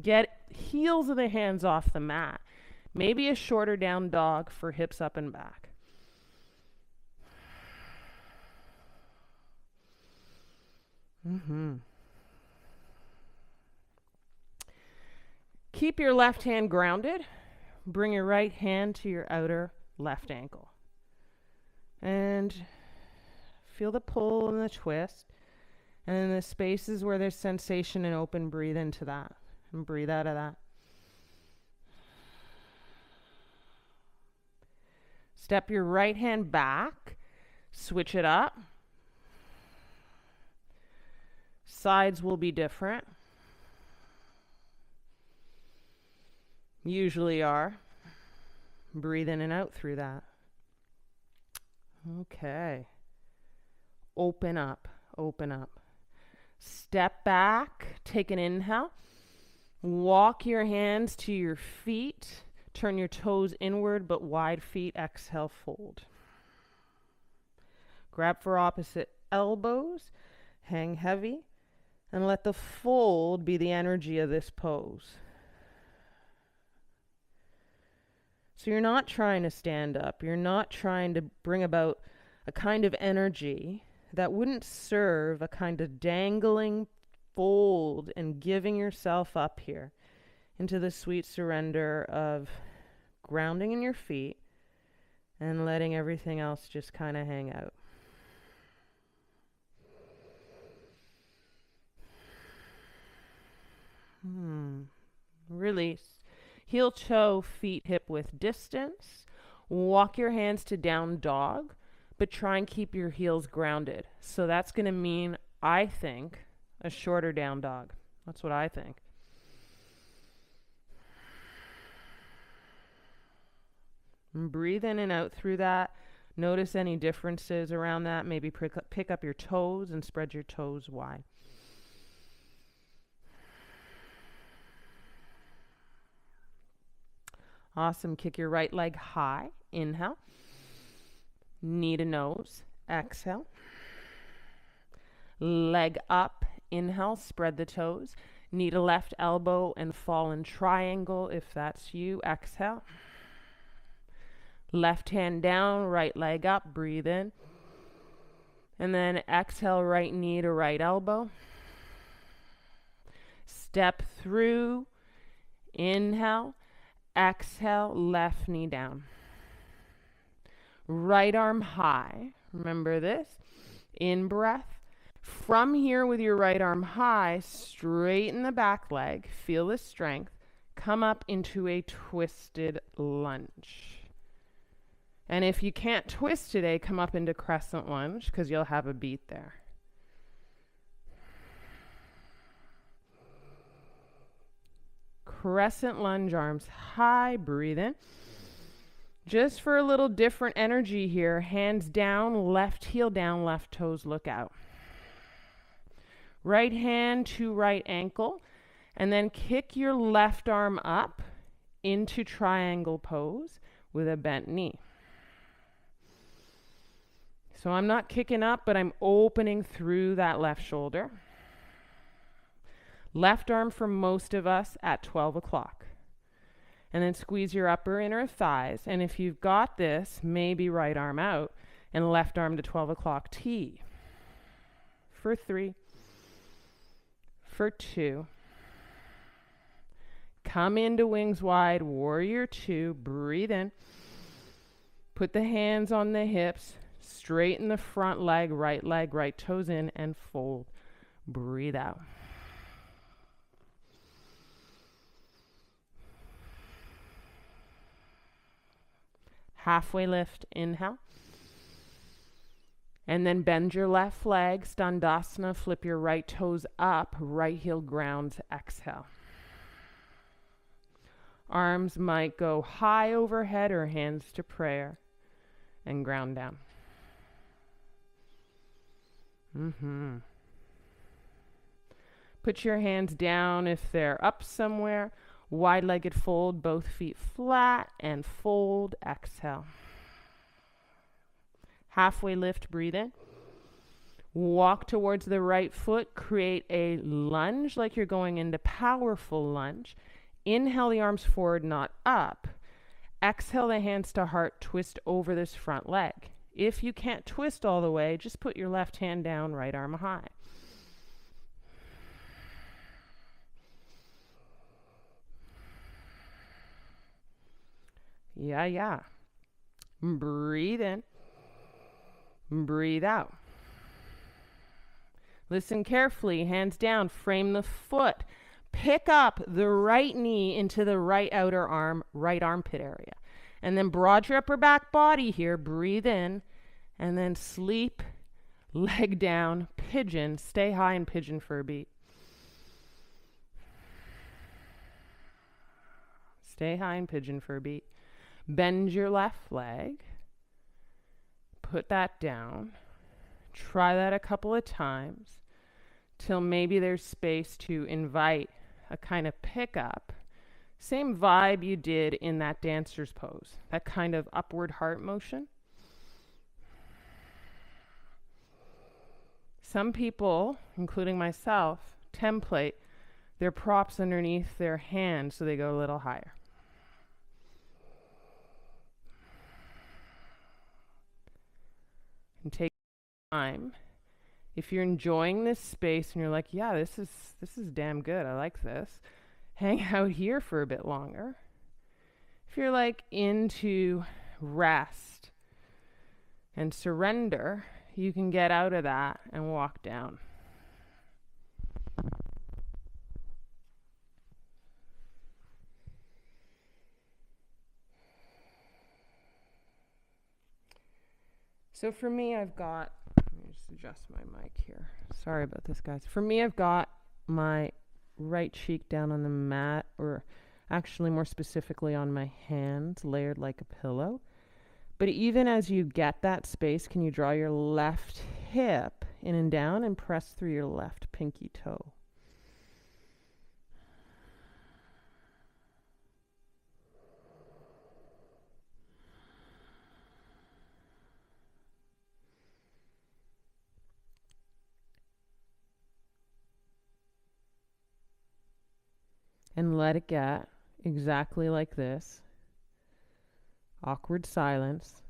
Get heels of the hands off the mat. Maybe a shorter down dog for hips up and back. Keep your left hand grounded. Bring your right hand to your outer left ankle. And feel the pull and the twist. And in the spaces where there's sensation and open, breathe into that. And breathe out of that. Step your right hand back. Switch it up. Sides will be different. Usually are. Breathe in and out through that. Okay. Open up, open up. Step back, take an inhale. Walk your hands to your feet. Turn your toes inward, but wide feet. Exhale, fold. Grab for opposite elbows. Hang heavy. And let the fold be the energy of this pose. So you're not trying to stand up. You're not trying to bring about a kind of energy that wouldn't serve a kind of dangling fold and giving yourself up here into the sweet surrender of grounding in your feet and letting everything else just kind of hang out. Release. Heel toe, feet hip width distance. Walk your hands to down dog, but try and keep your heels grounded. So that's going to mean, I think, a shorter down dog. That's what I think. And breathe in and out through that. Notice any differences around that. Maybe pick up your toes and spread your toes wide. Awesome. Kick your right leg high. Inhale. Knee to nose. Exhale. Leg up. Inhale. Spread the toes. Knee to left elbow and fall in triangle if that's you. Exhale. Left hand down. Right leg up. Breathe in. And then exhale, right knee to right elbow. Step through. Inhale. Exhale, left knee down. Right arm high. Remember this. In breath. From here with your right arm high, straighten the back leg. Feel the strength. Come up into a twisted lunge. And if you can't twist today, come up into crescent lunge because you'll have a beat there. Crescent lunge, arms high, breathe in. Just for a little different energy here, hands down, left heel down, left toes look out. Right hand to right ankle, and then kick your left arm up into triangle pose with a bent knee. So I'm not kicking up, but I'm opening through that left shoulder. Left arm for most of us at 12 o'clock. And then squeeze your upper inner thighs. And if you've got this, maybe right arm out and left arm to 12 o'clock T. For 3. For 2. Come into wings wide, warrior 2. Breathe in. Put the hands on the hips. Straighten the front leg, right toes in, and fold. Breathe out. Halfway lift, inhale. And then bend your left leg, Standasana, flip your right toes up, right heel grounds, exhale. Arms might go high overhead or hands to prayer, and ground down. Put your hands down if they're up somewhere. Wide-legged fold, both feet flat, and fold, exhale. Halfway lift, breathe in. Walk towards the right foot, create a lunge like you're going into powerful lunge. Inhale the arms forward, not up. Exhale the hands to heart, twist over this front leg. If you can't twist all the way, just put your left hand down, right arm high. Yeah. Breathe in. Breathe out. Listen carefully, hands down, frame the foot. Pick up the right knee into the right outer arm, right armpit area. And then broad your upper back body here. Breathe in. And then sleep, leg down, pigeon. Stay high in pigeon for a beat. Stay high in pigeon for a beat. Bend your left leg. Put that down. Try that a couple of times till maybe there's space to invite a kind of pickup. Same vibe you did in that dancer's pose, that kind of upward heart motion. Some people, including myself, template their props underneath their hand so they go a little higher. And take time. If you're enjoying this space and you're like, yeah, this is damn good. I like this. Hang out here for a bit longer. If you're like into rest and surrender, you can get out of that and walk down. So for me, I've got, let me just just adjust my mic here. Sorry about this, guys. For me, I've got my right cheek down on the mat, or actually more specifically on my hands, layered like a pillow. But even as you get that space, can you draw your left hip in and down and press through your left pinky toe? And let it get exactly like this. Awkward silence.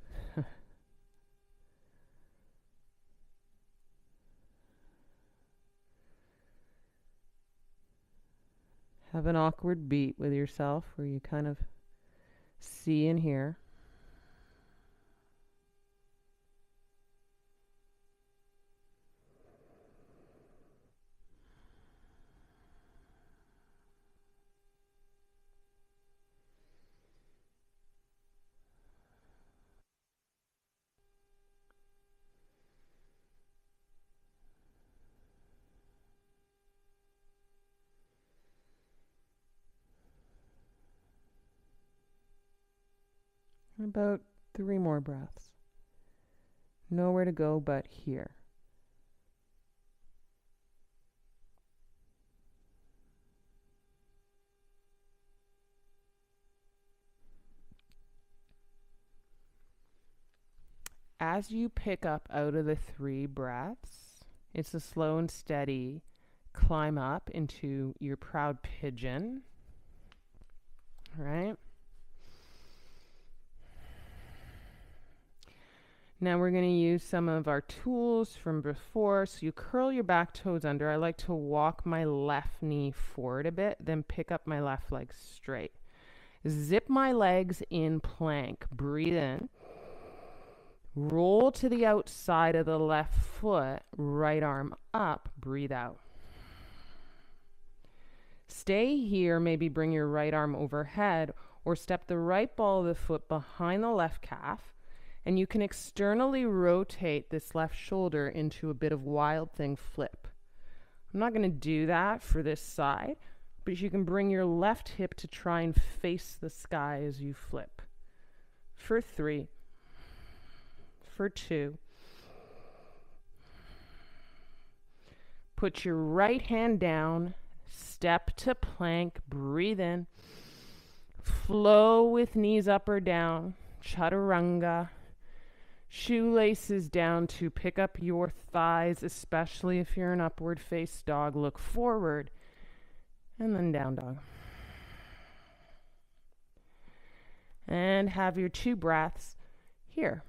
Have an awkward beat with yourself where you kind of see and hear. About 3 more breaths. Nowhere to go but here. As you pick up out of the 3 breaths, it's a slow and steady climb up into your proud pigeon. All right. Now we're going to use some of our tools from before. So you curl your back toes under. I like to walk my left knee forward a bit, then pick up my left leg straight. Zip my legs in plank. Breathe in. Roll to the outside of the left foot. Right arm up. Breathe out. Stay here. Maybe bring your right arm overhead or step the right ball of the foot behind the left calf. And you can externally rotate this left shoulder into a bit of wild thing flip. I'm not going to do that for this side, but you can bring your left hip to try and face the sky as you flip. For 3, for 2. Put your right hand down, step to plank, breathe in. Flow with knees up or down, chaturanga. Shoelaces down to pick up your thighs, especially if you're an upward face dog. Look forward and then down dog. And have your 2 breaths here.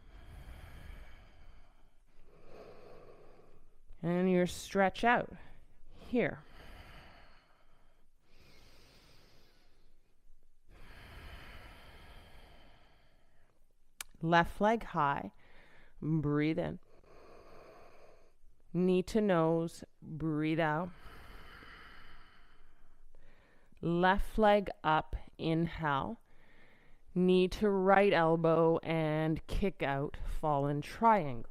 And your stretch out here. Left leg high. Breathe in. Knee to nose. Breathe out. Left leg up. Inhale. Knee to right elbow and kick out. Fallen triangle.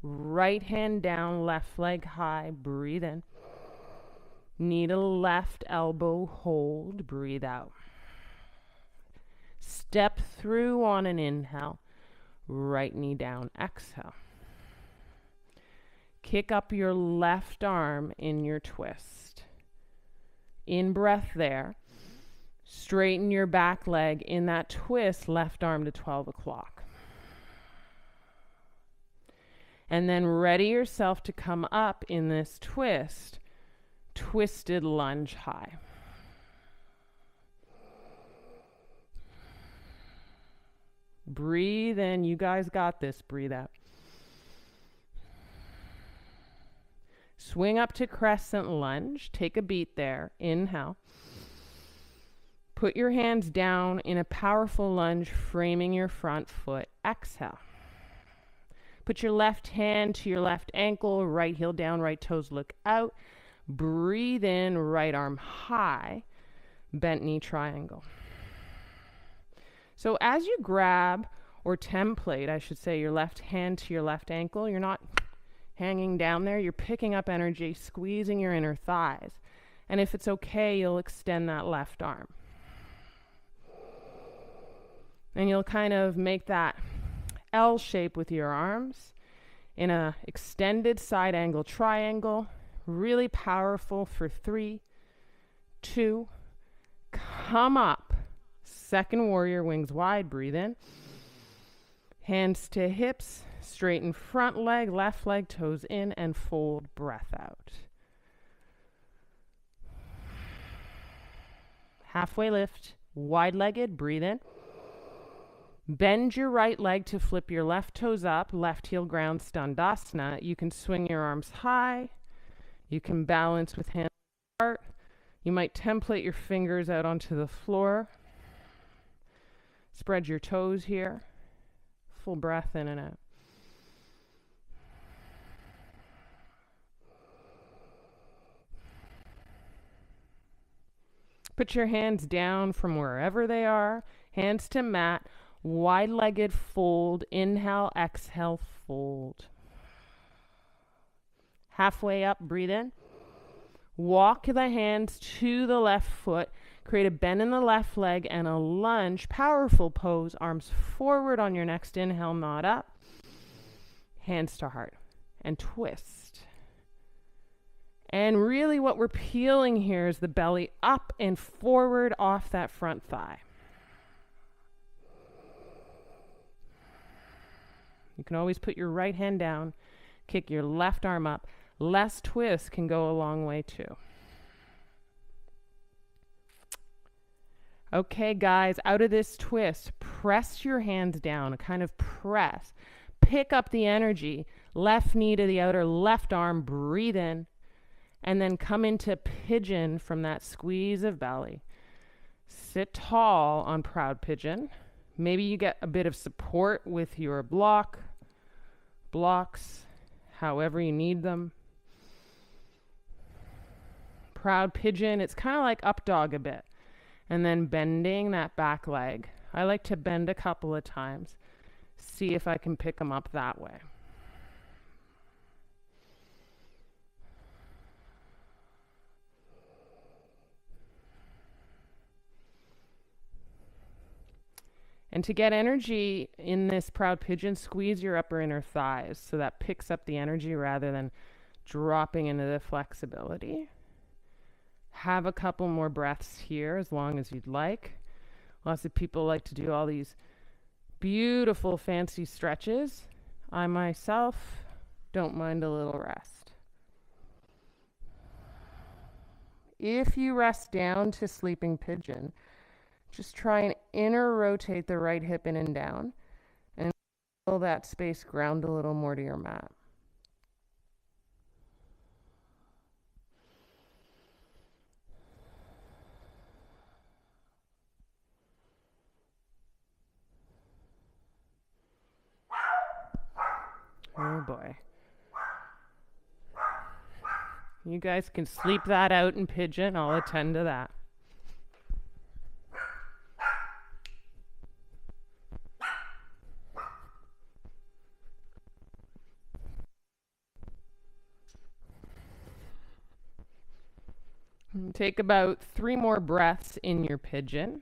Right hand down. Left leg high. Breathe in. Knee to left elbow. Hold. Breathe out. Step through on an inhale. Right knee down. Exhale. Kick up your left arm in your twist. In breath there. Straighten your back leg in that twist. Left arm to 12 o'clock. And then ready yourself to come up in this twist. Twisted lunge high. Breathe in. You guys got this. Breathe out. Swing up to crescent lunge. Take a beat there. Inhale. Put your hands down in a powerful lunge, framing your front foot. Exhale. Put your left hand to your left ankle, right heel down, right toes look out. Breathe in, right arm high, bent knee triangle. So as you grab or template, I should say, your left hand to your left ankle. You're not hanging down there. You're picking up energy, squeezing your inner thighs. And if it's okay, you'll extend that left arm. And you'll kind of make that L shape with your arms in a extended side angle triangle. Really powerful for 3, 2, come up. Second warrior, wings wide, breathe in. Hands to hips, straighten front leg, left leg, toes in, and fold, breath out. Halfway lift, wide-legged, breathe in. Bend your right leg to flip your left toes up, left heel ground, Standasana. You can swing your arms high. You can balance with hands apart. You might template your fingers out onto the floor. Spread your toes here. Full breath in and out. Put your hands down from wherever they are. Hands to mat. Wide-legged fold. Inhale, exhale, fold. Halfway up, breathe in. Walk the hands to the left foot. Create a bend in the left leg and a lunge. Powerful pose. Arms forward on your next inhale, nod up. Hands to heart. And twist. And really what we're peeling here is the belly up and forward off that front thigh. You can always put your right hand down, kick your left arm up. Less twist can go a long way too. Okay, guys, out of this twist, press your hands down, kind of press. Pick up the energy, left knee to the outer left arm, breathe in, and then come into pigeon from that squeeze of belly. Sit tall on proud pigeon. Maybe you get a bit of support with your blocks, however you need them. Proud pigeon, it's kind of like up dog a bit. And then bending that back leg. I like to bend a couple of times. See if I can pick them up that way. And to get energy in this proud pigeon, squeeze your upper inner thighs so that picks up the energy rather than dropping into the flexibility. Have a couple more breaths here as long as you'd like. Lots of people like to do all these beautiful fancy stretches. I myself don't mind a little rest. If you rest down to sleeping pigeon, just try and inner rotate the right hip in and down and feel that space ground a little more to your mat. Oh boy. You guys can sleep that out in pigeon. I'll attend to that. Take about 3 more breaths in your pigeon.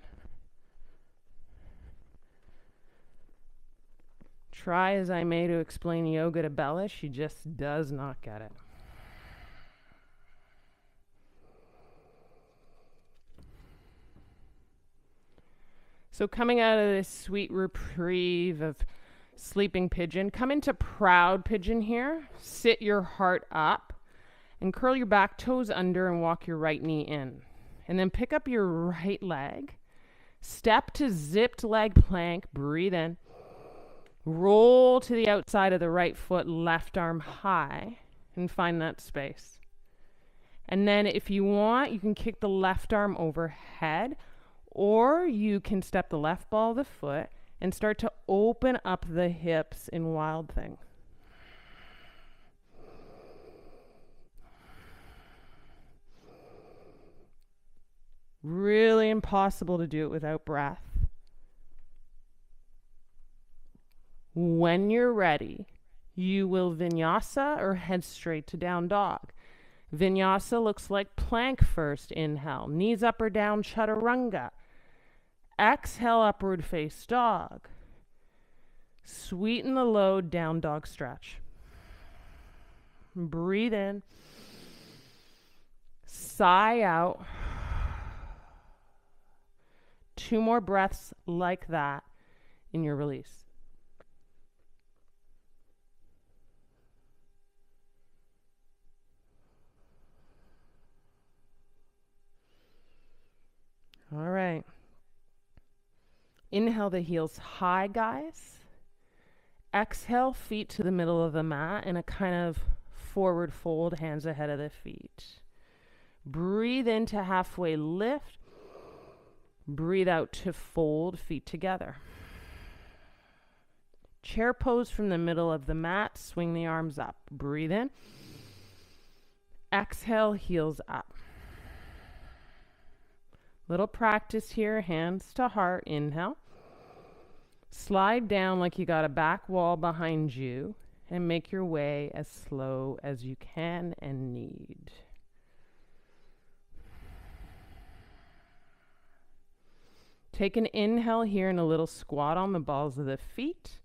Try as I may to explain yoga to Bella, she just does not get it. So coming out of this sweet reprieve of sleeping pigeon, come into proud pigeon here. Sit your heart up and curl your back toes under and walk your right knee in. And then pick up your right leg. Step to zipped leg plank. Breathe in. Roll to the outside of the right foot, left arm high, and find that space. And then if you want, you can kick the left arm overhead, or you can step the left ball of the foot and start to open up the hips in Wild Thing. Really impossible to do it without breath. When you're ready, you will vinyasa or head straight to down dog. Vinyasa looks like plank first. Inhale, knees up or down, chaturanga. Exhale, upward face dog. Sweeten the load, down dog stretch. Breathe in. Sigh out. 2 more breaths like that in your release. All right. Inhale the heels high, guys. Exhale, feet to the middle of the mat in a kind of forward fold, hands ahead of the feet. Breathe into halfway lift. Breathe out to fold, feet together. Chair pose from the middle of the mat. Swing the arms up. Breathe in. Exhale, heels up. Little practice here, hands to heart. Inhale. Slide down like you got a back wall behind you and make your way as slow as you can and need. Take an inhale here in a little squat on the balls of the feet.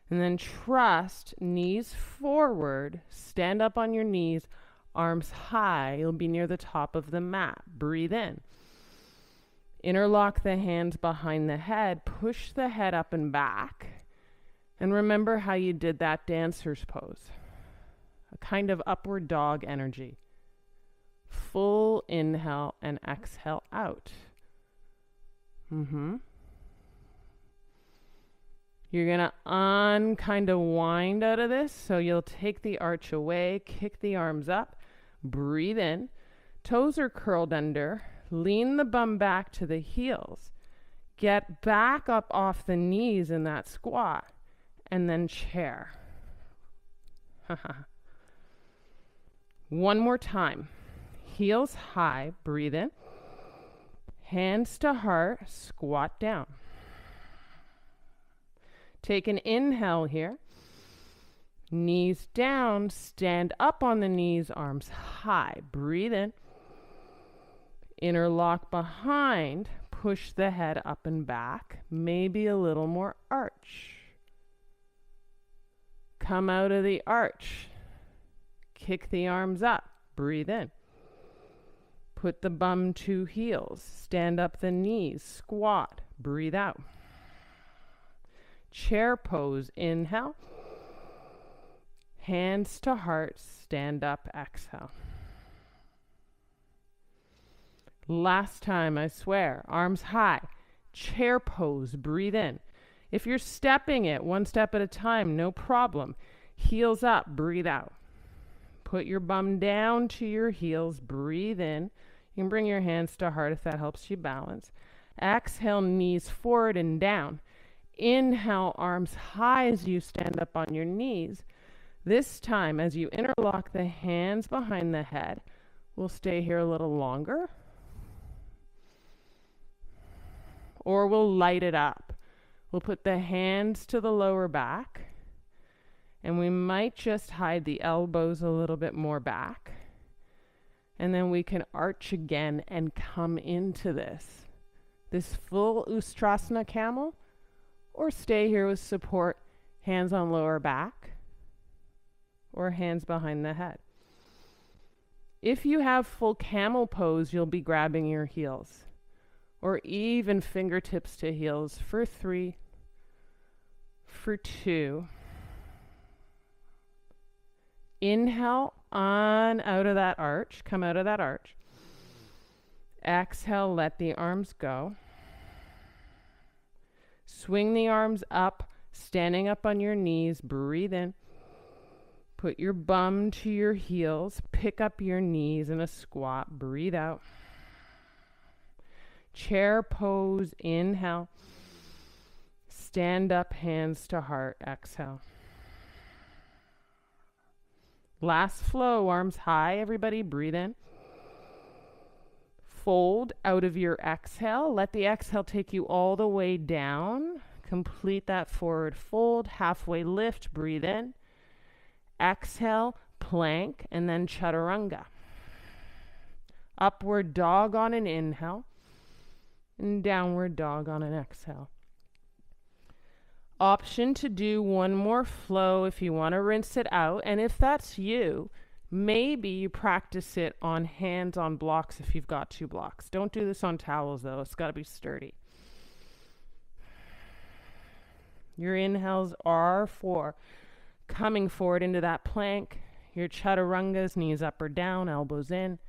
And then trust, knees forward, stand up on your knees, arms high. You'll be near the top of the mat. Breathe in. Interlock the hands behind the head, push the head up and back. And remember how you did that dancer's pose. A kind of upward dog energy. Full inhale and exhale out. You're going to kind of wind out of this. So you'll take the arch away, kick the arms up, breathe in. Toes are curled under. Lean the bum back to the heels. Get back up off the knees in that squat. And then chair. One more time. Heels high. Breathe in. Hands to heart. Squat down. Take an inhale here. Knees down. Stand up on the knees. Arms high. Breathe in. Interlock behind, push the head up and back, maybe a little more arch. Come out of the arch, kick the arms up, breathe in. Put the bum to heels, stand up the knees, squat, breathe out. Chair pose, inhale. Hands to heart, stand up, exhale. Last time, I swear. Arms high. Chair pose. Breathe in. If you're stepping it one step at a time, no problem. Heels up. Breathe out. Put your bum down to your heels. Breathe in. You can bring your hands to heart if that helps you balance. Exhale, knees forward and down. Inhale, arms high as you stand up on your knees. This time, as you interlock the hands behind the head, we'll stay here a little longer. Or we'll light it up. We'll put the hands to the lower back. And we might just hide the elbows a little bit more back. And then we can arch again and come into this full Ustrasana camel. Or stay here with support, hands on lower back. Or hands behind the head. If you have full camel pose, you'll be grabbing your heels. Or even fingertips to heels for 3, for 2. Inhale on out of that arch. Come out of that arch. Exhale, let the arms go. Swing the arms up, standing up on your knees. Breathe in. Put your bum to your heels. Pick up your knees in a squat. Breathe out. Chair pose, inhale. Stand up, hands to heart, exhale. Last flow, arms high, everybody, breathe in. Fold out of your exhale. Let the exhale take you all the way down, Complete that forward fold, halfway lift, breathe in. Exhale, plank, and then chaturanga. Upward dog on an inhale, and downward dog on an exhale. Option to do one more flow if you want to rinse it out, and if that's you, maybe you practice it on hands on blocks if you've got 2 blocks. Don't do this on towels though, it's got to be sturdy. Your inhales are for coming forward into that plank. Your chaturangas, knees up or down, elbows in.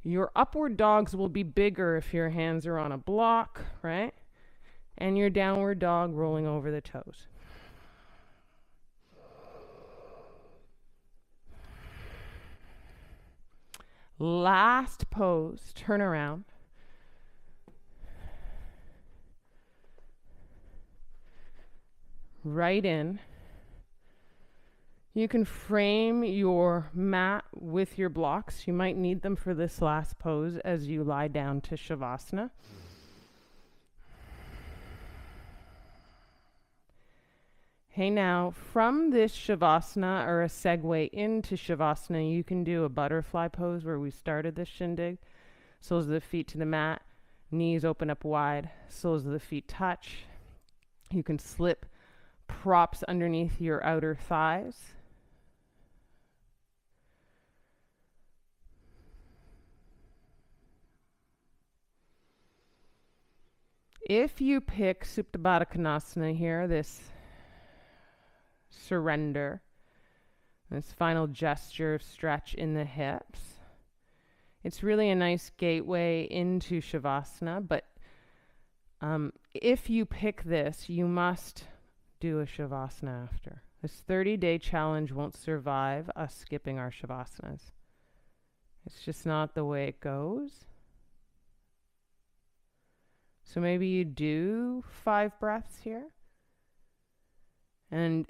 Your upward dogs will be bigger if your hands are on a block, right? And your downward dog rolling over the toes. Last pose, turn around. Right in. You can frame your mat with your blocks. You might need them for this last pose as you lie down to Shavasana. Hey, now from this Shavasana or a segue into Shavasana, you can do a butterfly pose where we started this shindig. Soles of the feet to the mat, knees open up wide, soles of the feet touch. You can slip props underneath your outer thighs. If you pick Supta Baddha Konasana here, this surrender, this final gesture of stretch in the hips, it's really a nice gateway into Shavasana, but if you pick this, you must do a Shavasana after. This 30-day challenge won't survive us skipping our Shavasanas. It's just not the way it goes. So maybe you do 5 breaths here, and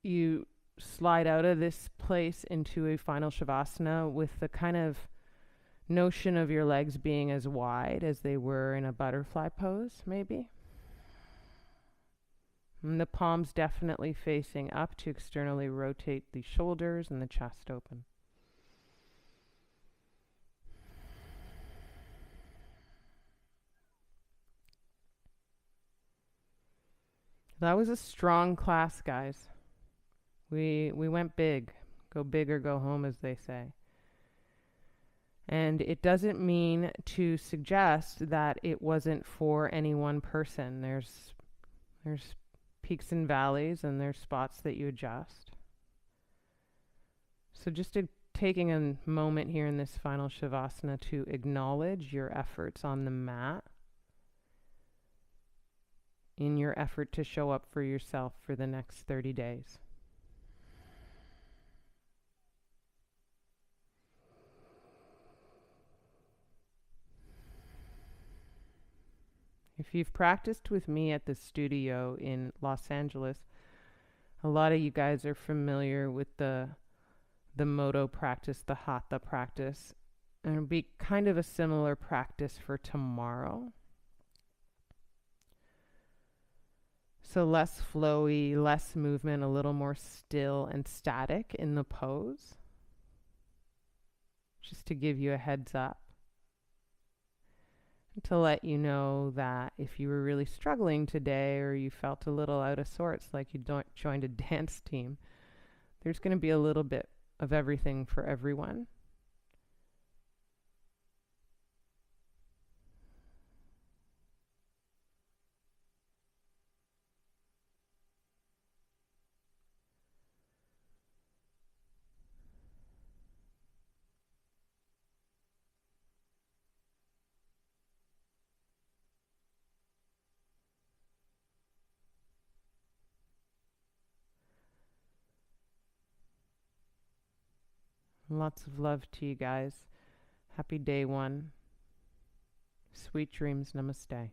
you slide out of this place into a final Shavasana with the kind of notion of your legs being as wide as they were in a butterfly pose, maybe. And the palms definitely facing up to externally rotate the shoulders and the chest open. That was a strong class, guys. We went big. Go big or go home, as they say. And it doesn't mean to suggest that it wasn't for any one person. There's peaks and valleys, and there's spots that you adjust. So just taking a moment here in this final Shavasana to acknowledge your efforts on the mat in your effort to show up for yourself for the next 30 days. If you've practiced with me at the studio in Los Angeles, a lot of you guys are familiar with the Moto practice, the Hatha practice. And it'll be kind of a similar practice for tomorrow. So less flowy, less movement, a little more still and static in the pose. Just to give you a heads up. To let you know that if you were really struggling today or you felt a little out of sorts, like you joined a dance team, there's going to be a little bit of everything for everyone. Lots of love to you guys. Happy day 1. Sweet dreams. Namaste.